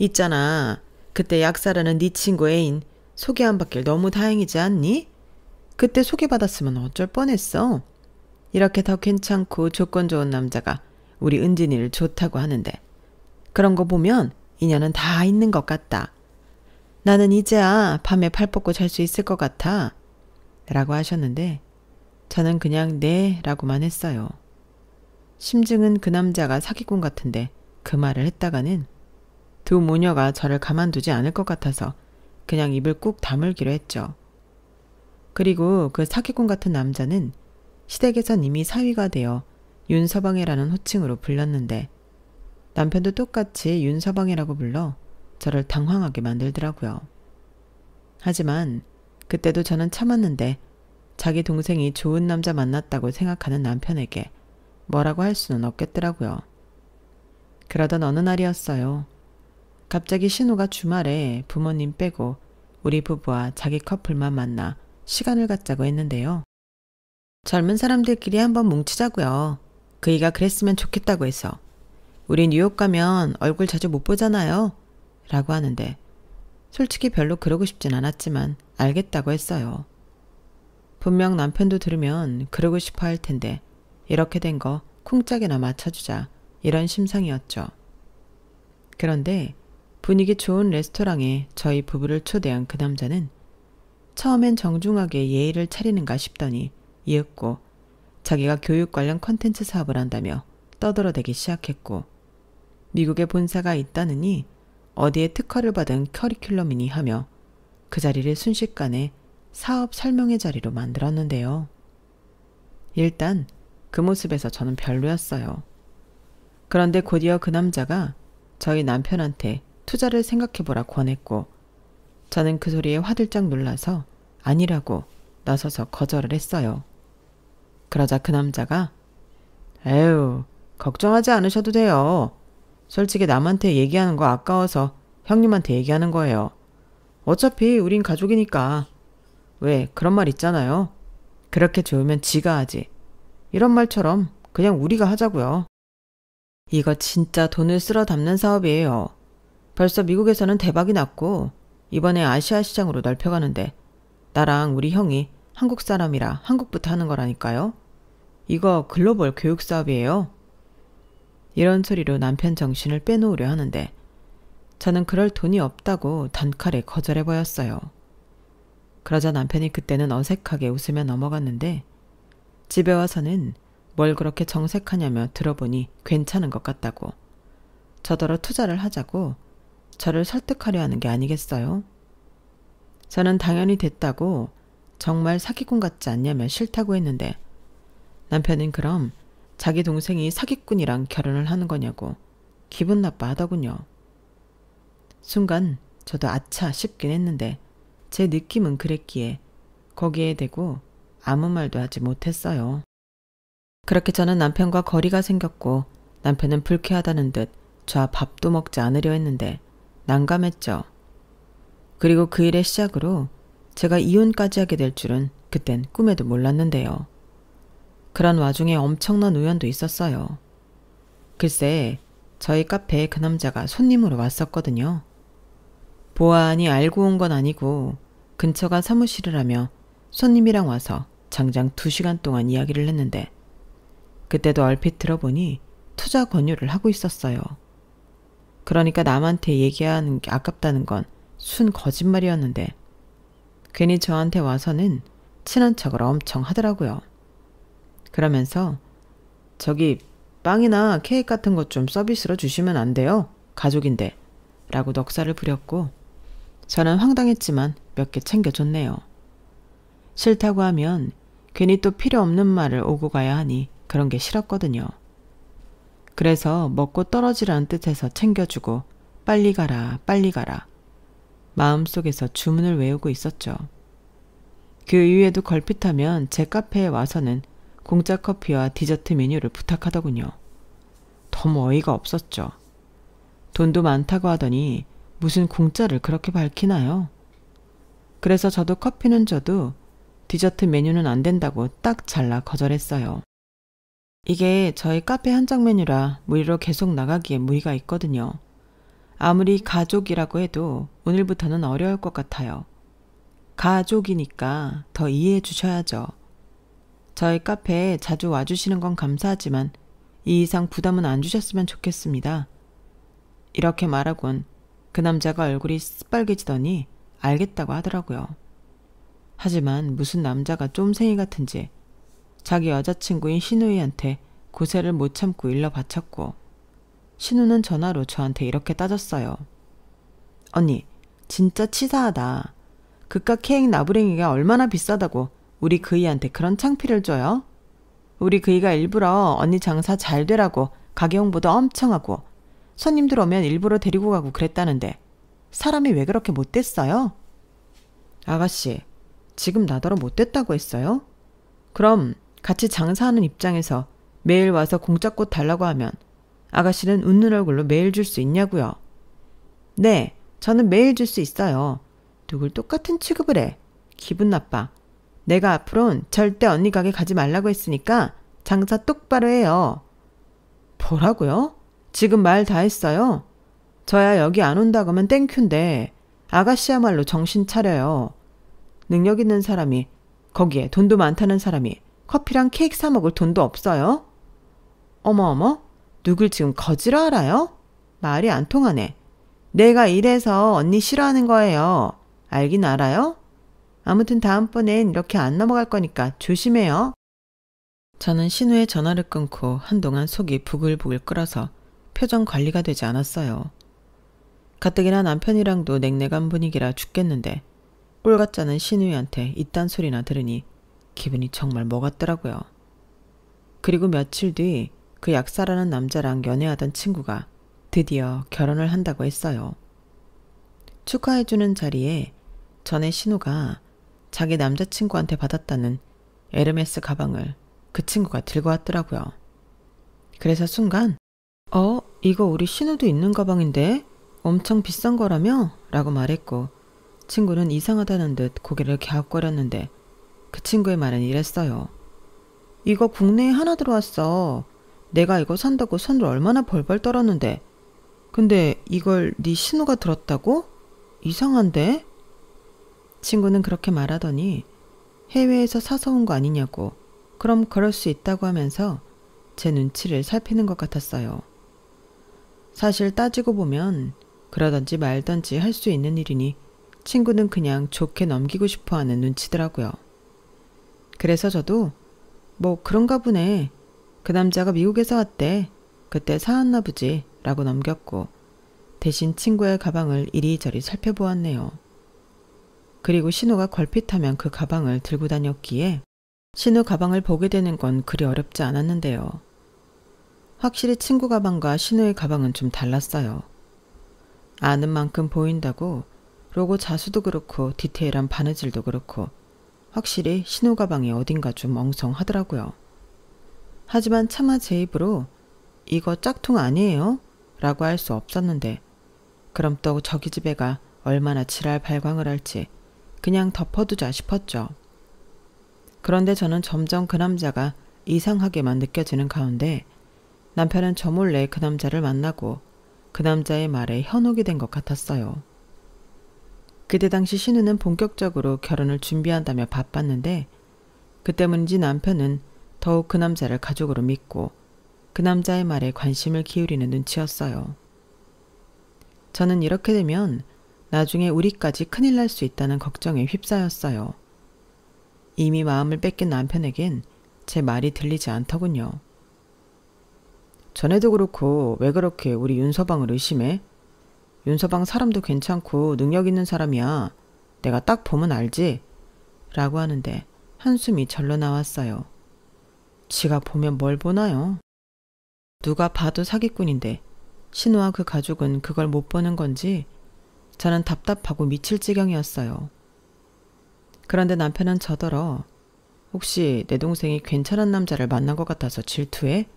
있잖아. 그때 약사라는 네 친구 애인 소개 안 받길 너무 다행이지 않니? 그때 소개받았으면 어쩔 뻔했어. 이렇게 더 괜찮고 조건 좋은 남자가 우리 은진이를 좋다고 하는데 그런 거 보면 인연은 다 있는 것 같다. 나는 이제야 밤에 팔 뻗고 잘 수 있을 것 같아. 라고 하셨는데 저는 그냥 네 라고만 했어요. 심증은 그 남자가 사기꾼 같은데 그 말을 했다가는 두 모녀가 저를 가만두지 않을 것 같아서 그냥 입을 꾹 다물기로 했죠. 그리고 그 사기꾼 같은 남자는 시댁에선 이미 사위가 되어 윤서방이라는 호칭으로 불렸는데 남편도 똑같이 윤서방이라고 불러 저를 당황하게 만들더라고요. 하지만 그때도 저는 참았는데 자기 동생이 좋은 남자 만났다고 생각하는 남편에게 뭐라고 할 수는 없겠더라고요. 그러던 어느 날이었어요. 갑자기 신우가 주말에 부모님 빼고 우리 부부와 자기 커플만 만나 시간을 갖자고 했는데요. 젊은 사람들끼리 한번 뭉치자고요. 그이가 그랬으면 좋겠다고 해서. 우리 뉴욕 가면 얼굴 자주 못 보잖아요. 라고 하는데 솔직히 별로 그러고 싶진 않았지만 알겠다고 했어요. 분명 남편도 들으면 그러고 싶어 할 텐데 이렇게 된 거 쿵짝이나 맞춰주자 이런 심상이었죠. 그런데 분위기 좋은 레스토랑에 저희 부부를 초대한 그 남자는 처음엔 정중하게 예의를 차리는가 싶더니 이윽고 자기가 교육 관련 콘텐츠 사업을 한다며 떠들어대기 시작했고 미국에 본사가 있다느니 어디에 특허를 받은 커리큘럼이니 하며 그 자리를 순식간에 사업 설명회 자리로 만들었는데요. 일단 그 모습에서 저는 별로였어요. 그런데 곧이어 그 남자가 저희 남편한테 투자를 생각해보라 권했고 저는 그 소리에 화들짝 놀라서 아니라고 나서서 거절을 했어요. 그러자 그 남자가 에휴 걱정하지 않으셔도 돼요. 솔직히 남한테 얘기하는 거 아까워서 형님한테 얘기하는 거예요. 어차피 우린 가족이니까. 왜 그런 말 있잖아요. 그렇게 좋으면 지가 하지. 이런 말처럼 그냥 우리가 하자고요. 이거 진짜 돈을 쓸어 담는 사업이에요. 벌써 미국에서는 대박이 났고 이번에 아시아 시장으로 넓혀가는데 나랑 우리 형이 한국 사람이라 한국부터 하는 거라니까요. 이거 글로벌 교육 사업이에요. 이런 소리로 남편 정신을 빼놓으려 하는데 저는 그럴 돈이 없다고 단칼에 거절해 보였어요. 그러자 남편이 그때는 어색하게 웃으며 넘어갔는데 집에 와서는 뭘 그렇게 정색하냐며 들어보니 괜찮은 것 같다고 저더러 투자를 하자고 저를 설득하려 하는 게 아니겠어요? 저는 당연히 됐다고 정말 사기꾼 같지 않냐며 싫다고 했는데 남편은 그럼 자기 동생이 사기꾼이랑 결혼을 하는 거냐고 기분 나빠하더군요. 순간 저도 아차 싶긴 했는데 제 느낌은 그랬기에 거기에 대고 아무 말도 하지 못했어요. 그렇게 저는 남편과 거리가 생겼고 남편은 불쾌하다는 듯 저와 밥도 먹지 않으려 했는데 난감했죠. 그리고 그 일의 시작으로 제가 이혼까지 하게 될 줄은 그땐 꿈에도 몰랐는데요. 그런 와중에 엄청난 우연도 있었어요. 글쎄, 저희 카페에 그 남자가 손님으로 왔었거든요. 보아하니 알고 온 건 아니고 근처가 사무실이라며 손님이랑 와서 장장 2시간 동안 이야기를 했는데 그때도 얼핏 들어보니 투자 권유를 하고 있었어요. 그러니까 남한테 얘기하는 게 아깝다는 건 순 거짓말이었는데 괜히 저한테 와서는 친한 척을 엄청 하더라고요. 그러면서 저기 빵이나 케이크 같은 것 좀 서비스로 주시면 안 돼요? 가족인데 라고 넋살을 부렸고 저는 황당했지만 몇 개 챙겨줬네요. 싫다고 하면 괜히 또 필요 없는 말을 오고 가야 하니 그런 게 싫었거든요. 그래서 먹고 떨어지라는 뜻에서 챙겨주고 빨리 가라 빨리 가라 마음속에서 주문을 외우고 있었죠. 그 이후에도 걸핏하면 제 카페에 와서는 공짜 커피와 디저트 메뉴를 부탁하더군요. 너무 어이가 없었죠. 돈도 많다고 하더니 무슨 공짜를 그렇게 밝히나요? 그래서 저도 커피는 줘도 디저트 메뉴는 안 된다고 딱 잘라 거절했어요. 이게 저희 카페 한정 메뉴라 무리로 계속 나가기에 무리가 있거든요. 아무리 가족이라고 해도 오늘부터는 어려울 것 같아요. 가족이니까 더 이해해 주셔야죠. 저희 카페에 자주 와주시는 건 감사하지만 이 이상 부담은 안 주셨으면 좋겠습니다. 이렇게 말하곤 그 남자가 얼굴이 새빨개지더니 알겠다고 하더라고요. 하지만 무슨 남자가 쫌생이 같은지 자기 여자친구인 신우이한테 고세를 못 참고 일러 바쳤고 신우는 전화로 저한테 이렇게 따졌어요. 언니, 진짜 치사하다. 그깟 케이크 나부랭이가 얼마나 비싸다고 우리 그이한테 그런 창피를 줘요? 우리 그이가 일부러 언니 장사 잘 되라고 가게 홍보도 엄청 하고 손님들 오면 일부러 데리고 가고 그랬다는데 사람이 왜 그렇게 못됐어요? 아가씨, 지금 나더러 못됐다고 했어요? 그럼 같이 장사하는 입장에서 매일 와서 공짜 꽃 달라고 하면 아가씨는 웃는 얼굴로 매일 줄 수 있냐고요? 네, 저는 매일 줄 수 있어요. 누굴 똑같은 취급을 해. 기분 나빠. 내가 앞으론 절대 언니 가게 가지 말라고 했으니까 장사 똑바로 해요. 뭐라고요? 지금 말 다 했어요? 저야 여기 안 온다고 하면 땡큐인데 아가씨야말로 정신 차려요. 능력 있는 사람이 거기에 돈도 많다는 사람이 커피랑 케이크 사 먹을 돈도 없어요? 어머어머? 누굴 지금 거지로 알아요? 말이 안 통하네. 내가 이래서 언니 싫어하는 거예요. 알긴 알아요? 아무튼 다음번엔 이렇게 안 넘어갈 거니까 조심해요. 저는 신우의 전화를 끊고 한동안 속이 부글부글 끓어서 표정 관리가 되지 않았어요. 가뜩이나 남편이랑도 냉랭한 분위기라 죽겠는데 꼴같자는 신우이한테 이딴 소리나 들으니 기분이 정말 뭐 같더라고요. 그리고 며칠 뒤 그 약사라는 남자랑 연애하던 친구가 드디어 결혼을 한다고 했어요. 축하해주는 자리에 전에 신우가 자기 남자친구한테 받았다는 에르메스 가방을 그 친구가 들고 왔더라고요. 그래서 순간 이거 우리 신우도 있는 가방인데 엄청 비싼 거라며? 라고 말했고 친구는 이상하다는 듯 고개를 갸웃거렸는데 그 친구의 말은 이랬어요. 이거 국내에 하나 들어왔어. 내가 이거 산다고 손을 얼마나 벌벌 떨었는데 근데 이걸 네 신우가 들었다고? 이상한데? 친구는 그렇게 말하더니 해외에서 사서 온 거 아니냐고 그럼 그럴 수 있다고 하면서 제 눈치를 살피는 것 같았어요. 사실 따지고 보면 그러던지 말던지 할 수 있는 일이니 친구는 그냥 좋게 넘기고 싶어하는 눈치더라고요. 그래서 저도 뭐 그런가 보네. 그 남자가 미국에서 왔대. 그때 사왔나 보지 라고 넘겼고 대신 친구의 가방을 이리저리 살펴보았네요. 그리고 신우가 걸핏하면 그 가방을 들고 다녔기에 신우 가방을 보게 되는 건 그리 어렵지 않았는데요. 확실히 친구 가방과 신우의 가방은 좀 달랐어요. 아는 만큼 보인다고 로고 자수도 그렇고 디테일한 바느질도 그렇고 확실히 신우 가방이 어딘가 좀 엉성하더라고요. 하지만 차마 제 입으로 이거 짝퉁 아니에요? 라고 할 수 없었는데 그럼 또 저기 집애가 얼마나 지랄 발광을 할지 그냥 덮어두자 싶었죠. 그런데 저는 점점 그 남자가 이상하게만 느껴지는 가운데 남편은 저 몰래 그 남자를 만나고 그 남자의 말에 현혹이 된 것 같았어요. 그때 당시 신우는 본격적으로 결혼을 준비한다며 바빴는데 그 때문인지 남편은 더욱 그 남자를 가족으로 믿고 그 남자의 말에 관심을 기울이는 눈치였어요. 저는 이렇게 되면 나중에 우리까지 큰일 날 수 있다는 걱정에 휩싸였어요. 이미 마음을 뺏긴 남편에겐 제 말이 들리지 않더군요. 전에도 그렇고 왜 그렇게 우리 윤서방을 의심해? 윤서방 사람도 괜찮고 능력 있는 사람이야. 내가 딱 보면 알지? 라고 하는데 한숨이 절로 나왔어요. 지가 보면 뭘 보나요? 누가 봐도 사기꾼인데 신우와 그 가족은 그걸 못 보는 건지 저는 답답하고 미칠 지경이었어요. 그런데 남편은 저더러 혹시 내 동생이 괜찮은 남자를 만난 것 같아서 질투해?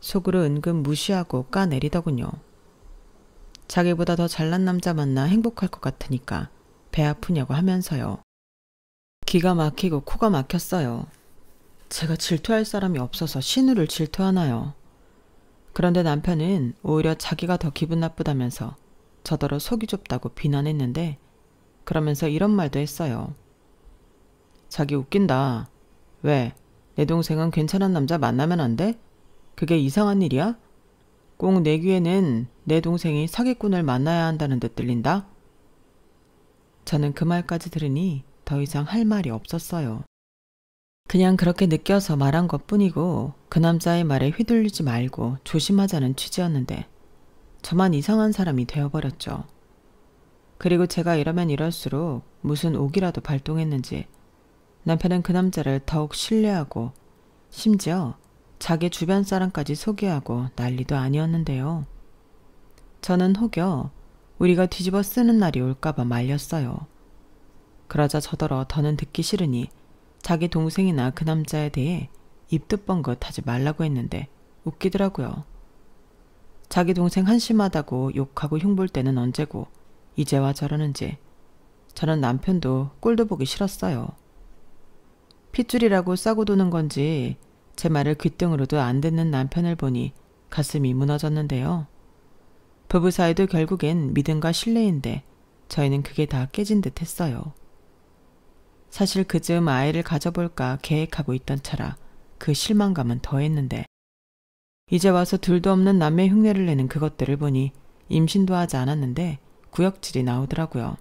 속으로 은근 무시하고 까내리더군요. 자기보다 더 잘난 남자 만나 행복할 것 같으니까 배 아프냐고 하면서요. 기가 막히고 코가 막혔어요. 제가 질투할 사람이 없어서 신우를 질투하나요? 그런데 남편은 오히려 자기가 더 기분 나쁘다면서 저더러 속이 좁다고 비난했는데 그러면서 이런 말도 했어요. 자기 웃긴다. 왜? 내 동생은 괜찮은 남자 만나면 안 돼? 그게 이상한 일이야? 꼭 내 귀에는 내 동생이 사기꾼을 만나야 한다는 듯 들린다? 저는 그 말까지 들으니 더 이상 할 말이 없었어요. 그냥 그렇게 느껴서 말한 것뿐이고 그 남자의 말에 휘둘리지 말고 조심하자는 취지였는데 저만 이상한 사람이 되어버렸죠. 그리고 제가 이러면 이럴수록 무슨 옥이라도 발동했는지 남편은 그 남자를 더욱 신뢰하고 심지어 자기 주변 사람까지 소개하고 난리도 아니었는데요. 저는 혹여 우리가 뒤집어 쓰는 날이 올까봐 말렸어요. 그러자 저더러 더는 듣기 싫으니 자기 동생이나 그 남자에 대해 입도 뻥긋 하지 말라고 했는데 웃기더라고요. 자기 동생 한심하다고 욕하고 흉볼 때는 언제고 이제와 저러는지 저는 남편도 꼴도 보기 싫었어요. 핏줄이라고 싸고 도는 건지 제 말을 귓등으로도 안 듣는 남편을 보니 가슴이 무너졌는데요. 부부 사이도 결국엔 믿음과 신뢰인데 저희는 그게 다 깨진 듯 했어요. 사실 그즈음 아이를 가져볼까 계획하고 있던 차라 그 실망감은 더했는데 이제 와서 둘도 없는 남매 흉내를 내는 그것들을 보니 임신도 하지 않았는데 구역질이 나오더라고요.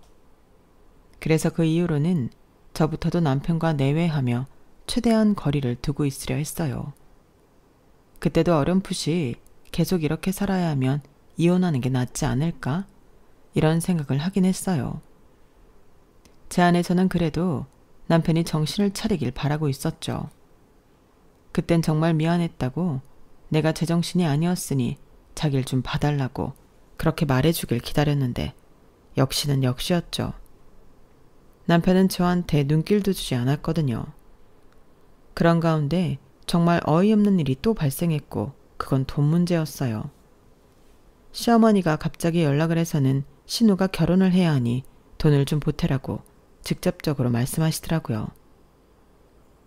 그래서 그 이후로는 저부터도 남편과 내외하며 최대한 거리를 두고 있으려 했어요. 그때도 어렴풋이 계속 이렇게 살아야 하면 이혼하는 게 낫지 않을까? 이런 생각을 하긴 했어요. 제 안에서는 그래도 남편이 정신을 차리길 바라고 있었죠. 그땐 정말 미안했다고 내가 제정신이 아니었으니 자기를 좀 봐달라고 그렇게 말해주길 기다렸는데 역시는 역시였죠. 남편은 저한테 눈길도 주지 않았거든요. 그런 가운데 정말 어이없는 일이 또 발생했고 그건 돈 문제였어요. 시어머니가 갑자기 연락을 해서는 신우가 결혼을 해야 하니 돈을 좀 보태라고 직접적으로 말씀하시더라고요.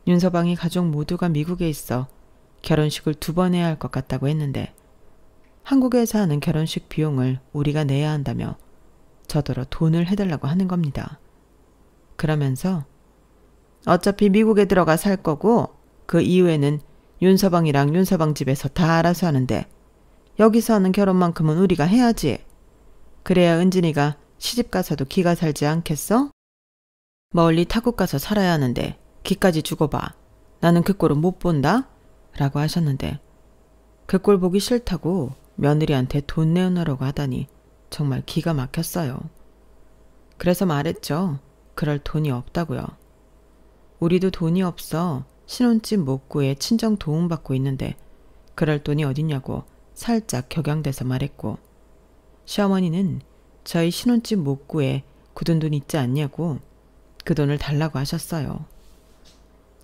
윤서방이 가족 모두가 미국에 있어 결혼식을 2번 해야 할 것 같다고 했는데 한국에서 하는 결혼식 비용을 우리가 내야 한다며 저더러 돈을 해달라고 하는 겁니다. 그러면서 어차피 미국에 들어가 살 거고 그 이후에는 윤서방이랑 윤서방 집에서 다 알아서 하는데 여기서 하는 결혼만큼은 우리가 해야지. 그래야 은진이가 시집가서도 기가 살지 않겠어? 멀리 타국 가서 살아야 하는데 기까지 주고 봐. 나는 그 꼴은 못 본다? 라고 하셨는데 그 꼴 보기 싫다고 며느리한테 돈 내놓으라고 하다니 정말 기가 막혔어요. 그래서 말했죠. 그럴 돈이 없다고요. 우리도 돈이 없어 신혼집 못 구해 친정 도움받고 있는데 그럴 돈이 어딨냐고 살짝 격양돼서 말했고 시어머니는 저희 신혼집 못 구해 굳은 돈 있지 않냐고 그 돈을 달라고 하셨어요.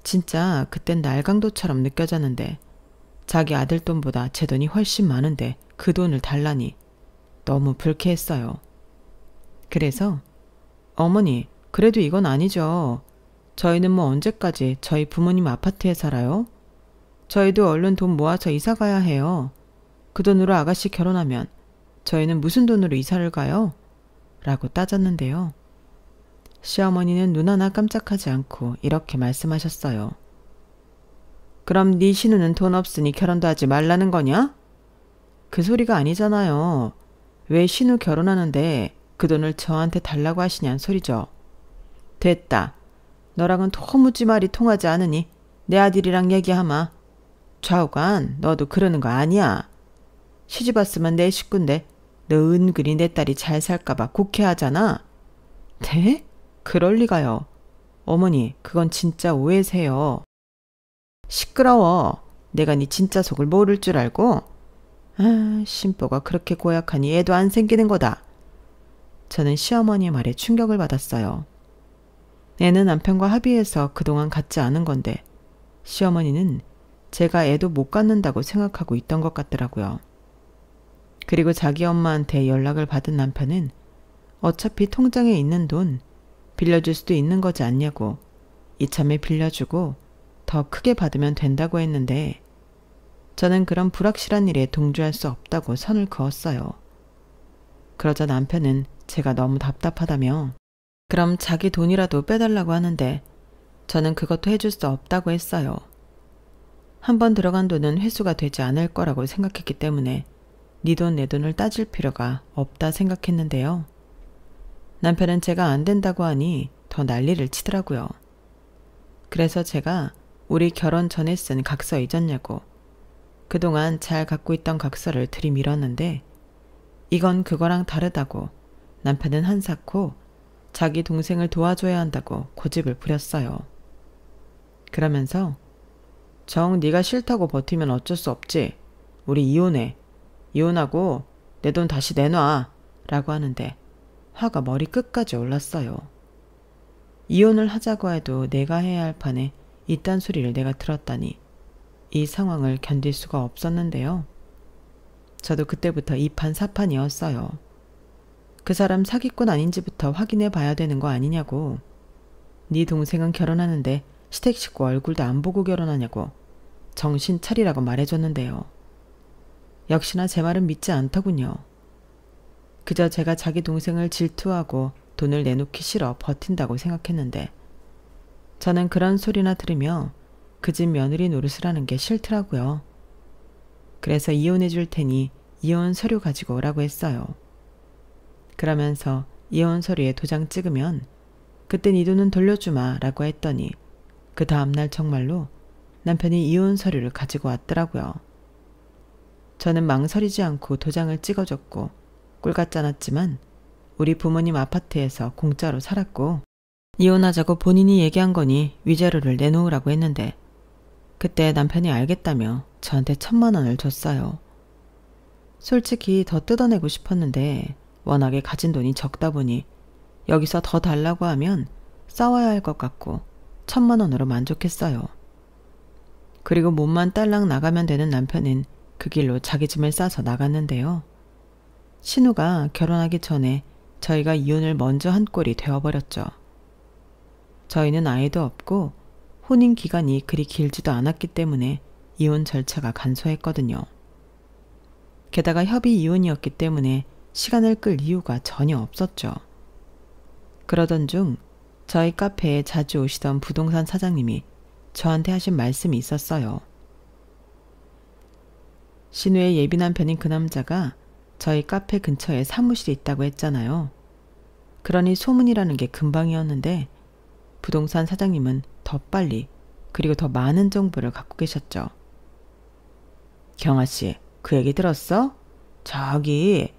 진짜 그땐 날강도처럼 느껴졌는데 자기 아들 돈보다 제 돈이 훨씬 많은데 그 돈을 달라니 너무 불쾌했어요. 그래서 어머니, 그래도 이건 아니죠. 저희는 뭐 언제까지 저희 부모님 아파트에 살아요? 저희도 얼른 돈 모아서 이사 가야 해요. 그 돈으로 아가씨 결혼하면 저희는 무슨 돈으로 이사를 가요? 라고 따졌는데요. 시어머니는 눈 하나 깜짝하지 않고 이렇게 말씀하셨어요. 그럼 네 신우는 돈 없으니 결혼도 하지 말라는 거냐? 그 소리가 아니잖아요. 왜 신우 결혼하는데 그 돈을 저한테 달라고 하시냐는 소리죠. 됐다. 너랑은 도무지 말이 통하지 않으니 내 아들이랑 얘기하마. 좌우간 너도 그러는 거 아니야. 시집 왔으면 내 식구인데 너 은근히 내 딸이 잘 살까봐 곡해하잖아. 네? 그럴 리가요. 어머니, 그건 진짜 오해세요. 시끄러워. 내가 네 진짜 속을 모를 줄 알고? 아, 심보가 그렇게 고약하니 애도 안 생기는 거다. 저는 시어머니의 말에 충격을 받았어요. 애는 남편과 합의해서 그동안 갖지 않은 건데 시어머니는 제가 애도 못 갖는다고 생각하고 있던 것 같더라고요. 그리고 자기 엄마한테 연락을 받은 남편은 어차피 통장에 있는 돈 빌려줄 수도 있는 거지 않냐고 이참에 빌려주고 더 크게 받으면 된다고 했는데 저는 그런 불확실한 일에 동조할 수 없다고 선을 그었어요. 그러자 남편은 제가 너무 답답하다며 그럼 자기 돈이라도 빼달라고 하는데 저는 그것도 해줄 수 없다고 했어요. 한번 들어간 돈은 회수가 되지 않을 거라고 생각했기 때문에 네 돈 내 돈을 따질 필요가 없다 생각했는데요. 남편은 제가 안 된다고 하니 더 난리를 치더라고요. 그래서 제가 우리 결혼 전에 쓴 각서 잊었냐고 그동안 잘 갖고 있던 각서를 들이밀었는데 이건 그거랑 다르다고 남편은 한사코 자기 동생을 도와줘야 한다고 고집을 부렸어요. 그러면서 정 네가 싫다고 버티면 어쩔 수 없지. 우리 이혼해. 이혼하고 내 돈 다시 내놔. 라고 하는데 화가 머리 끝까지 올랐어요. 이혼을 하자고 해도 내가 해야 할 판에 이딴 소리를 내가 들었다니 이 상황을 견딜 수가 없었는데요. 저도 그때부터 이판사판이었어요. 그 사람 사기꾼 아닌지부터 확인해 봐야 되는 거 아니냐고. 네 동생은 결혼하는데 시댁 식구 얼굴도 안 보고 결혼하냐고 정신 차리라고 말해줬는데요. 역시나 제 말은 믿지 않더군요. 그저 제가 자기 동생을 질투하고 돈을 내놓기 싫어 버틴다고 생각했는데 저는 그런 소리나 들으며 그 집 며느리 노릇을 하는 게 싫더라고요. 그래서 이혼해 줄 테니 이혼 서류 가지고 오라고 했어요. 그러면서 이혼 서류에 도장 찍으면 그때 네 돈은 돌려주마 라고 했더니 그 다음날 정말로 남편이 이혼 서류를 가지고 왔더라고요. 저는 망설이지 않고 도장을 찍어줬고 꿀같잖았지만 우리 부모님 아파트에서 공짜로 살았고 이혼하자고 본인이 얘기한 거니 위자료를 내놓으라고 했는데 그때 남편이 알겠다며 저한테 1,000만 원을 줬어요. 솔직히 더 뜯어내고 싶었는데 워낙에 가진 돈이 적다 보니 여기서 더 달라고 하면 싸워야 할 것 같고 1,000만 원으로 만족했어요. 그리고 몸만 딸랑 나가면 되는 남편은 그 길로 자기 짐을 싸서 나갔는데요. 신우가 결혼하기 전에 저희가 이혼을 먼저 한 꼴이 되어버렸죠. 저희는 아이도 없고 혼인 기간이 그리 길지도 않았기 때문에 이혼 절차가 간소했거든요. 게다가 협의 이혼이었기 때문에 시간을 끌 이유가 전혀 없었죠. 그러던 중 저희 카페에 자주 오시던 부동산 사장님이 저한테 하신 말씀이 있었어요. 신우의 예비 남편인 그 남자가 저희 카페 근처에 사무실이 있다고 했잖아요. 그러니 소문이라는 게 금방이었는데 부동산 사장님은 더 빨리 그리고 더 많은 정보를 갖고 계셨죠. 경아씨, 그 얘기 들었어? 저기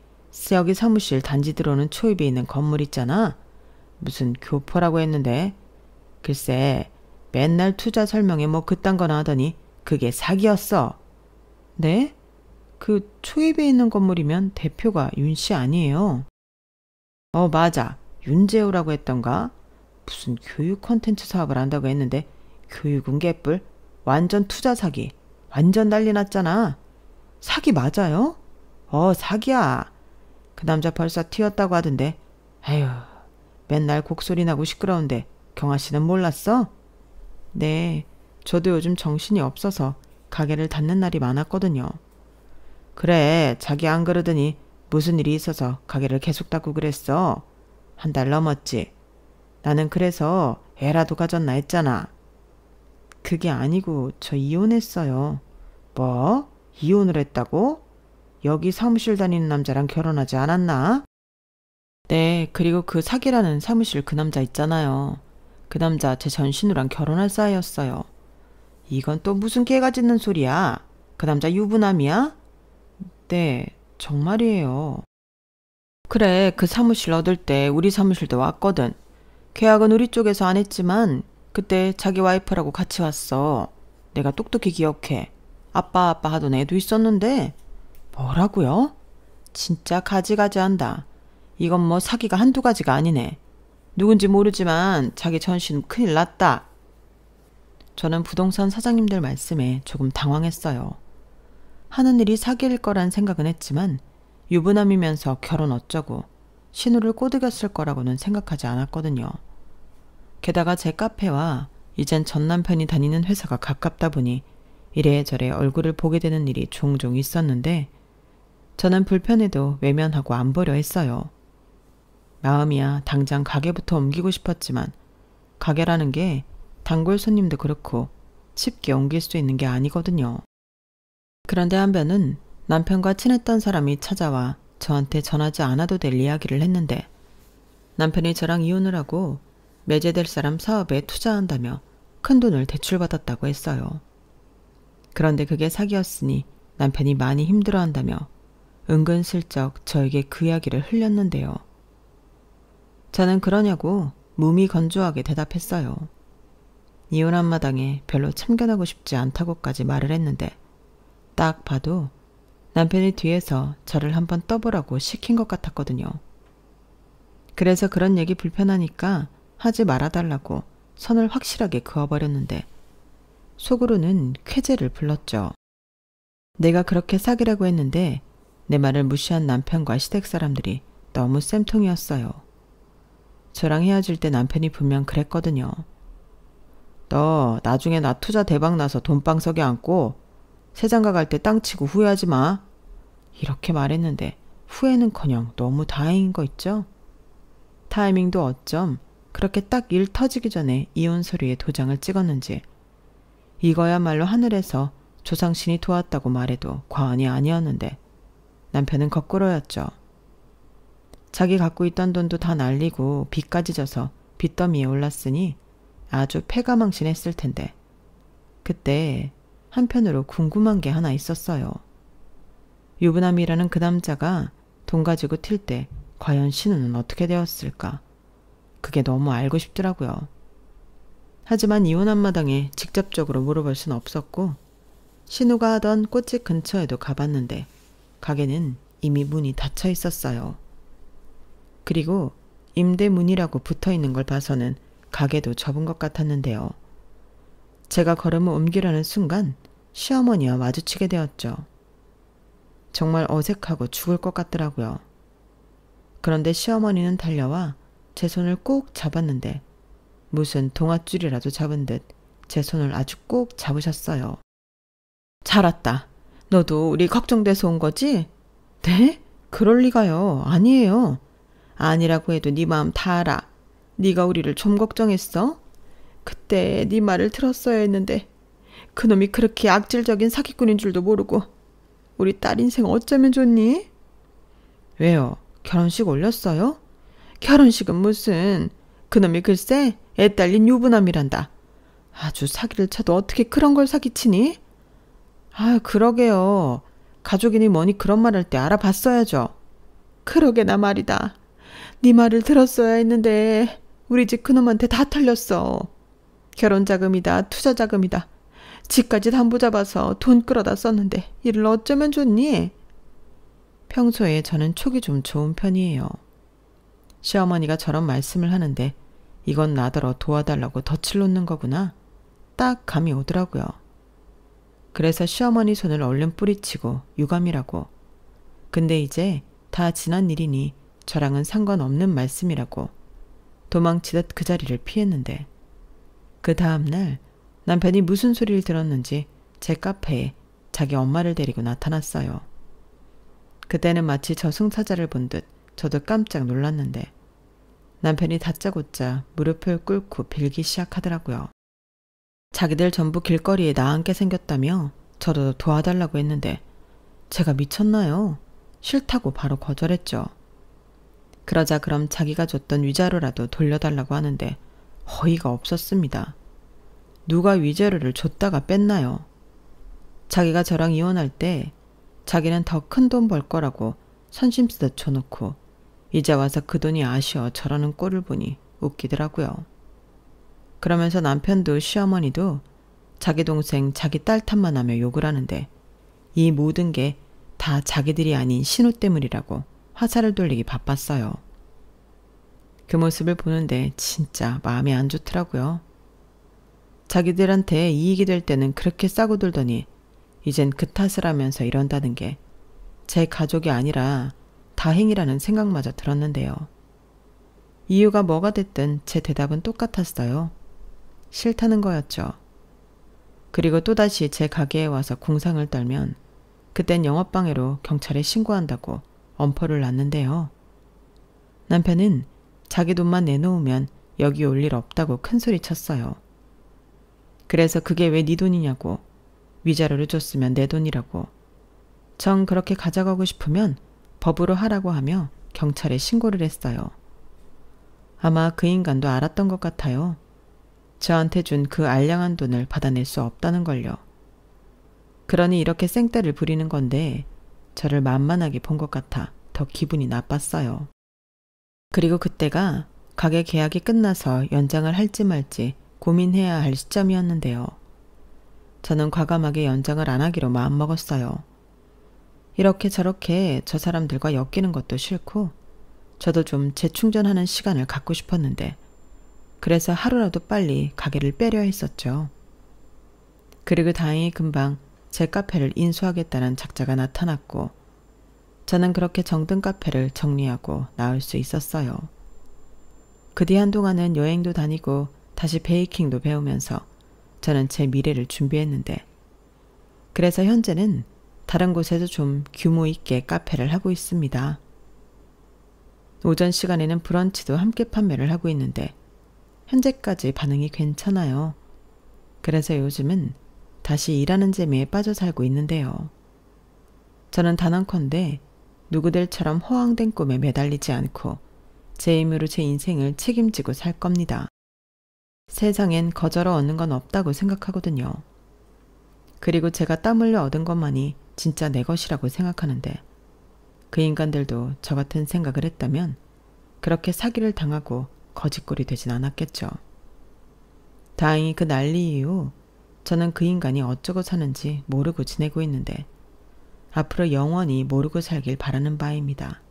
여기 사무실 단지 들어오는 초입에 있는 건물 있잖아. 무슨 교포라고 했는데 글쎄 맨날 투자 설명에 뭐 그딴 거나 하더니 그게 사기였어. 네? 그 초입에 있는 건물이면 대표가 윤씨 아니에요? 맞아. 윤재우라고 했던가? 무슨 교육 콘텐츠 사업을 한다고 했는데 교육은 개뿔? 완전 투자 사기. 완전 난리 났잖아. 사기 맞아요? 사기야. 그 남자 벌써 튀었다고 하던데 에휴, 맨날 곡소리 나고 시끄러운데 경아 씨는 몰랐어? 네, 저도 요즘 정신이 없어서 가게를 닫는 날이 많았거든요. 그래, 자기 안 그러더니 무슨 일이 있어서 가게를 계속 닫고 그랬어? 한 달 넘었지. 나는 그래서 애라도 가졌나 했잖아. 그게 아니고 저 이혼했어요. 뭐? 이혼을 했다고? 여기 사무실 다니는 남자랑 결혼하지 않았나? 네, 그리고 그 사기라는 사무실 그 남자 있잖아요. 그 남자 제 전신우랑 결혼할 사이였어요. 이건 또 무슨 개가 짖는 소리야? 그 남자 유부남이야? 네, 정말이에요. 그래, 그 사무실 얻을 때 우리 사무실도 왔거든. 계약은 우리 쪽에서 안 했지만 그때 자기 와이프라고 같이 왔어. 내가 똑똑히 기억해. 아빠 하던 애도 있었는데. 뭐라고요? 진짜 가지가지한다. 이건 뭐 사기가 한두 가지가 아니네. 누군지 모르지만 자기 전신 큰일 났다. 저는 부동산 사장님들 말씀에 조금 당황했어요. 하는 일이 사기일 거란 생각은 했지만 유부남이면서 결혼 어쩌고 신우를 꼬드겼을 거라고는 생각하지 않았거든요. 게다가 제 카페와 이젠 전 남편이 다니는 회사가 가깝다 보니 이래저래 얼굴을 보게 되는 일이 종종 있었는데 저는 불편해도 외면하고 안 보려 했어요. 마음이야 당장 가게부터 옮기고 싶었지만 가게라는 게 단골 손님도 그렇고 쉽게 옮길 수 있는 게 아니거든요. 그런데 한편은 남편과 친했던 사람이 찾아와 저한테 전하지 않아도 될 이야기를 했는데 남편이 저랑 이혼을 하고 매제될 사람 사업에 투자한다며 큰돈을 대출받았다고 했어요. 그런데 그게 사기였으니 남편이 많이 힘들어한다며 은근슬쩍 저에게 그 이야기를 흘렸는데요. 저는 그러냐고 무미건조하게 대답했어요. 이혼한 마당에 별로 참견하고 싶지 않다고까지 말을 했는데 딱 봐도 남편이 뒤에서 저를 한번 떠보라고 시킨 것 같았거든요. 그래서 그런 얘기 불편하니까 하지 말아달라고 선을 확실하게 그어버렸는데 속으로는 쾌재를 불렀죠. 내가 그렇게 사귀라고 했는데 내 말을 무시한 남편과 시댁 사람들이 너무 쌤통이었어요. 저랑 헤어질 때 남편이 분명 그랬거든요. 너 나중에 나 투자 대박 나서 돈방석에 앉고 세장가 갈 때 땅 치고 후회하지 마. 이렇게 말했는데 후회는커녕 너무 다행인 거 있죠? 타이밍도 어쩜 그렇게 딱 일 터지기 전에 이혼 서류에 도장을 찍었는지 이거야말로 하늘에서 조상신이 도왔다고 말해도 과언이 아니었는데 남편은 거꾸로였죠. 자기 갖고 있던 돈도 다 날리고 빚까지 져서 빚더미에 올랐으니 아주 패가망신했을 텐데 그때 한편으로 궁금한 게 하나 있었어요. 유부남이라는 그 남자가 돈 가지고 튈 때 과연 신우는 어떻게 되었을까? 그게 너무 알고 싶더라고요. 하지만 이혼한 마당에 직접적으로 물어볼 순 없었고 신우가 하던 꽃집 근처에도 가봤는데 가게는 이미 문이 닫혀 있었어요. 그리고 임대문이라고 붙어있는 걸 봐서는 가게도 접은 것 같았는데요. 제가 걸음을 옮기려는 순간 시어머니와 마주치게 되었죠. 정말 어색하고 죽을 것 같더라고요. 그런데 시어머니는 달려와 제 손을 꼭 잡았는데 무슨 동아줄이라도 잡은 듯 제 손을 아주 꼭 잡으셨어요. 잘 왔다. 너도 우리 걱정돼서 온 거지? 네? 그럴 리가요. 아니에요. 아니라고 해도 네 마음 다 알아. 네가 우리를 좀 걱정했어? 그때 네 말을 들었어야 했는데 그놈이 그렇게 악질적인 사기꾼인 줄도 모르고 우리 딸 인생 어쩌면 좋니? 왜요? 결혼식 올렸어요? 결혼식은 무슨 그놈이 글쎄 애 딸린 유부남이란다. 아주 사기를 쳐도 어떻게 그런 걸 사기치니? 아 그러게요. 가족이니 뭐니 그런 말 할 때 알아봤어야죠. 그러게나 말이다. 네 말을 들었어야 했는데 우리 집 그놈한테 다 털렸어. 결혼자금이다 투자자금이다. 집까지 담보 잡아서 돈 끌어다 썼는데 이를 어쩌면 좋니? 평소에 저는 촉이 좀 좋은 편이에요. 시어머니가 저런 말씀을 하는데 이건 나더러 도와달라고 덫을 놓는 거구나. 딱 감이 오더라고요. 그래서 시어머니 손을 얼른 뿌리치고 유감이라고. 근데 이제 다 지난 일이니 저랑은 상관없는 말씀이라고 도망치듯 그 자리를 피했는데 그 다음날 남편이 무슨 소리를 들었는지 제 카페에 자기 엄마를 데리고 나타났어요. 그때는 마치 저승사자를 본 듯 저도 깜짝 놀랐는데 남편이 다짜고짜 무릎을 꿇고 빌기 시작하더라고요. 자기들 전부 길거리에 나앉게 생겼다며 저도 도와달라고 했는데 제가 미쳤나요? 싫다고 바로 거절했죠. 그러자 그럼 자기가 줬던 위자료라도 돌려달라고 하는데 어이가 없었습니다. 누가 위자료를 줬다가 뺐나요? 자기가 저랑 이혼할 때 자기는 더 큰 돈 벌 거라고 선심 쓰듯 줘놓고 이제 와서 그 돈이 아쉬워 저러는 꼴을 보니 웃기더라고요. 그러면서 남편도 시어머니도 자기 동생 자기 딸 탓만 하며 욕을 하는데 이 모든 게 다 자기들이 아닌 신우 때문이라고 화살을 돌리기 바빴어요. 그 모습을 보는데 진짜 마음이 안 좋더라고요. 자기들한테 이익이 될 때는 그렇게 싸고 돌더니 이젠 그 탓을 하면서 이런다는 게 제 가족이 아니라 다행이라는 생각마저 들었는데요. 이유가 뭐가 됐든 제 대답은 똑같았어요. 싫다는 거였죠. 그리고 또다시 제 가게에 와서 궁상을 떨면 그땐 영업방해로 경찰에 신고한다고 엄포를 놨는데요. 남편은 자기 돈만 내놓으면 여기 올 일 없다고 큰소리 쳤어요. 그래서 그게 왜 네 돈이냐고, 위자료를 줬으면 내 돈이라고, 정 그렇게 가져가고 싶으면 법으로 하라고 하며 경찰에 신고를 했어요. 아마 그 인간도 알았던 것 같아요. 저한테 준 그 알량한 돈을 받아낼 수 없다는 걸요. 그러니 이렇게 생떼를 부리는 건데 저를 만만하게 본 것 같아 더 기분이 나빴어요. 그리고 그때가 가게 계약이 끝나서 연장을 할지 말지 고민해야 할 시점이었는데요. 저는 과감하게 연장을 안 하기로 마음먹었어요. 이렇게 저렇게 저 사람들과 엮이는 것도 싫고 저도 좀 재충전하는 시간을 갖고 싶었는데 그래서 하루라도 빨리 가게를 빼려 했었죠. 그리고 다행히 금방 제 카페를 인수하겠다는 작자가 나타났고 저는 그렇게 정든 카페를 정리하고 나올 수 있었어요. 그 뒤 한동안은 여행도 다니고 다시 베이킹도 배우면서 저는 제 미래를 준비했는데 그래서 현재는 다른 곳에서 좀 규모 있게 카페를 하고 있습니다. 오전 시간에는 브런치도 함께 판매를 하고 있는데 현재까지 반응이 괜찮아요. 그래서 요즘은 다시 일하는 재미에 빠져 살고 있는데요. 저는 단언컨대 누구들처럼 허황된 꿈에 매달리지 않고 제 힘으로 제 인생을 책임지고 살 겁니다. 세상엔 거저러 얻는 건 없다고 생각하거든요. 그리고 제가 땀 흘려 얻은 것만이 진짜 내 것이라고 생각하는데 그 인간들도 저 같은 생각을 했다면 그렇게 사기를 당하고 거짓골이 되진 않았겠죠. 다행히 그 난리 이후 저는 그 인간이 어쩌고 사는지 모르고 지내고 있는데 앞으로 영원히 모르고 살길 바라는 바입니다.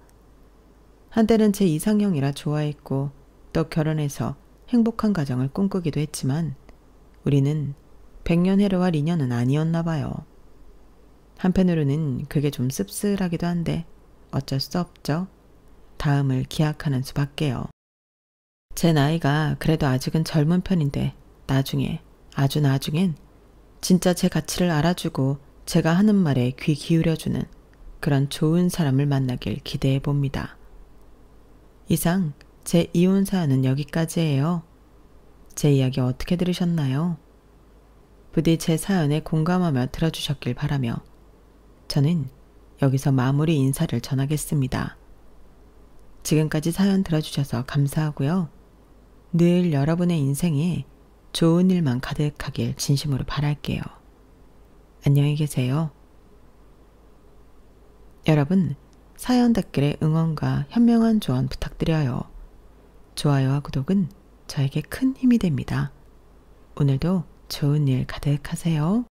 한때는 제 이상형이라 좋아했고 또 결혼해서 행복한 가정을 꿈꾸기도 했지만 우리는 백년해로와 인연은 아니었나 봐요. 한편으로는 그게 좀 씁쓸하기도 한데 어쩔 수 없죠. 다음을 기약하는 수밖에요. 제 나이가 그래도 아직은 젊은 편인데 나중에, 아주 나중엔 진짜 제 가치를 알아주고 제가 하는 말에 귀 기울여주는 그런 좋은 사람을 만나길 기대해 봅니다. 이상 제 이혼 사연은 여기까지예요. 제 이야기 어떻게 들으셨나요? 부디 제 사연에 공감하며 들어주셨길 바라며 저는 여기서 마무리 인사를 전하겠습니다. 지금까지 사연 들어주셔서 감사하고요. 늘 여러분의 인생에 좋은 일만 가득하길 진심으로 바랄게요. 안녕히 계세요. 여러분, 사연 댓글에 응원과 현명한 조언 부탁드려요. 좋아요와 구독은 저에게 큰 힘이 됩니다. 오늘도 좋은 일 가득하세요.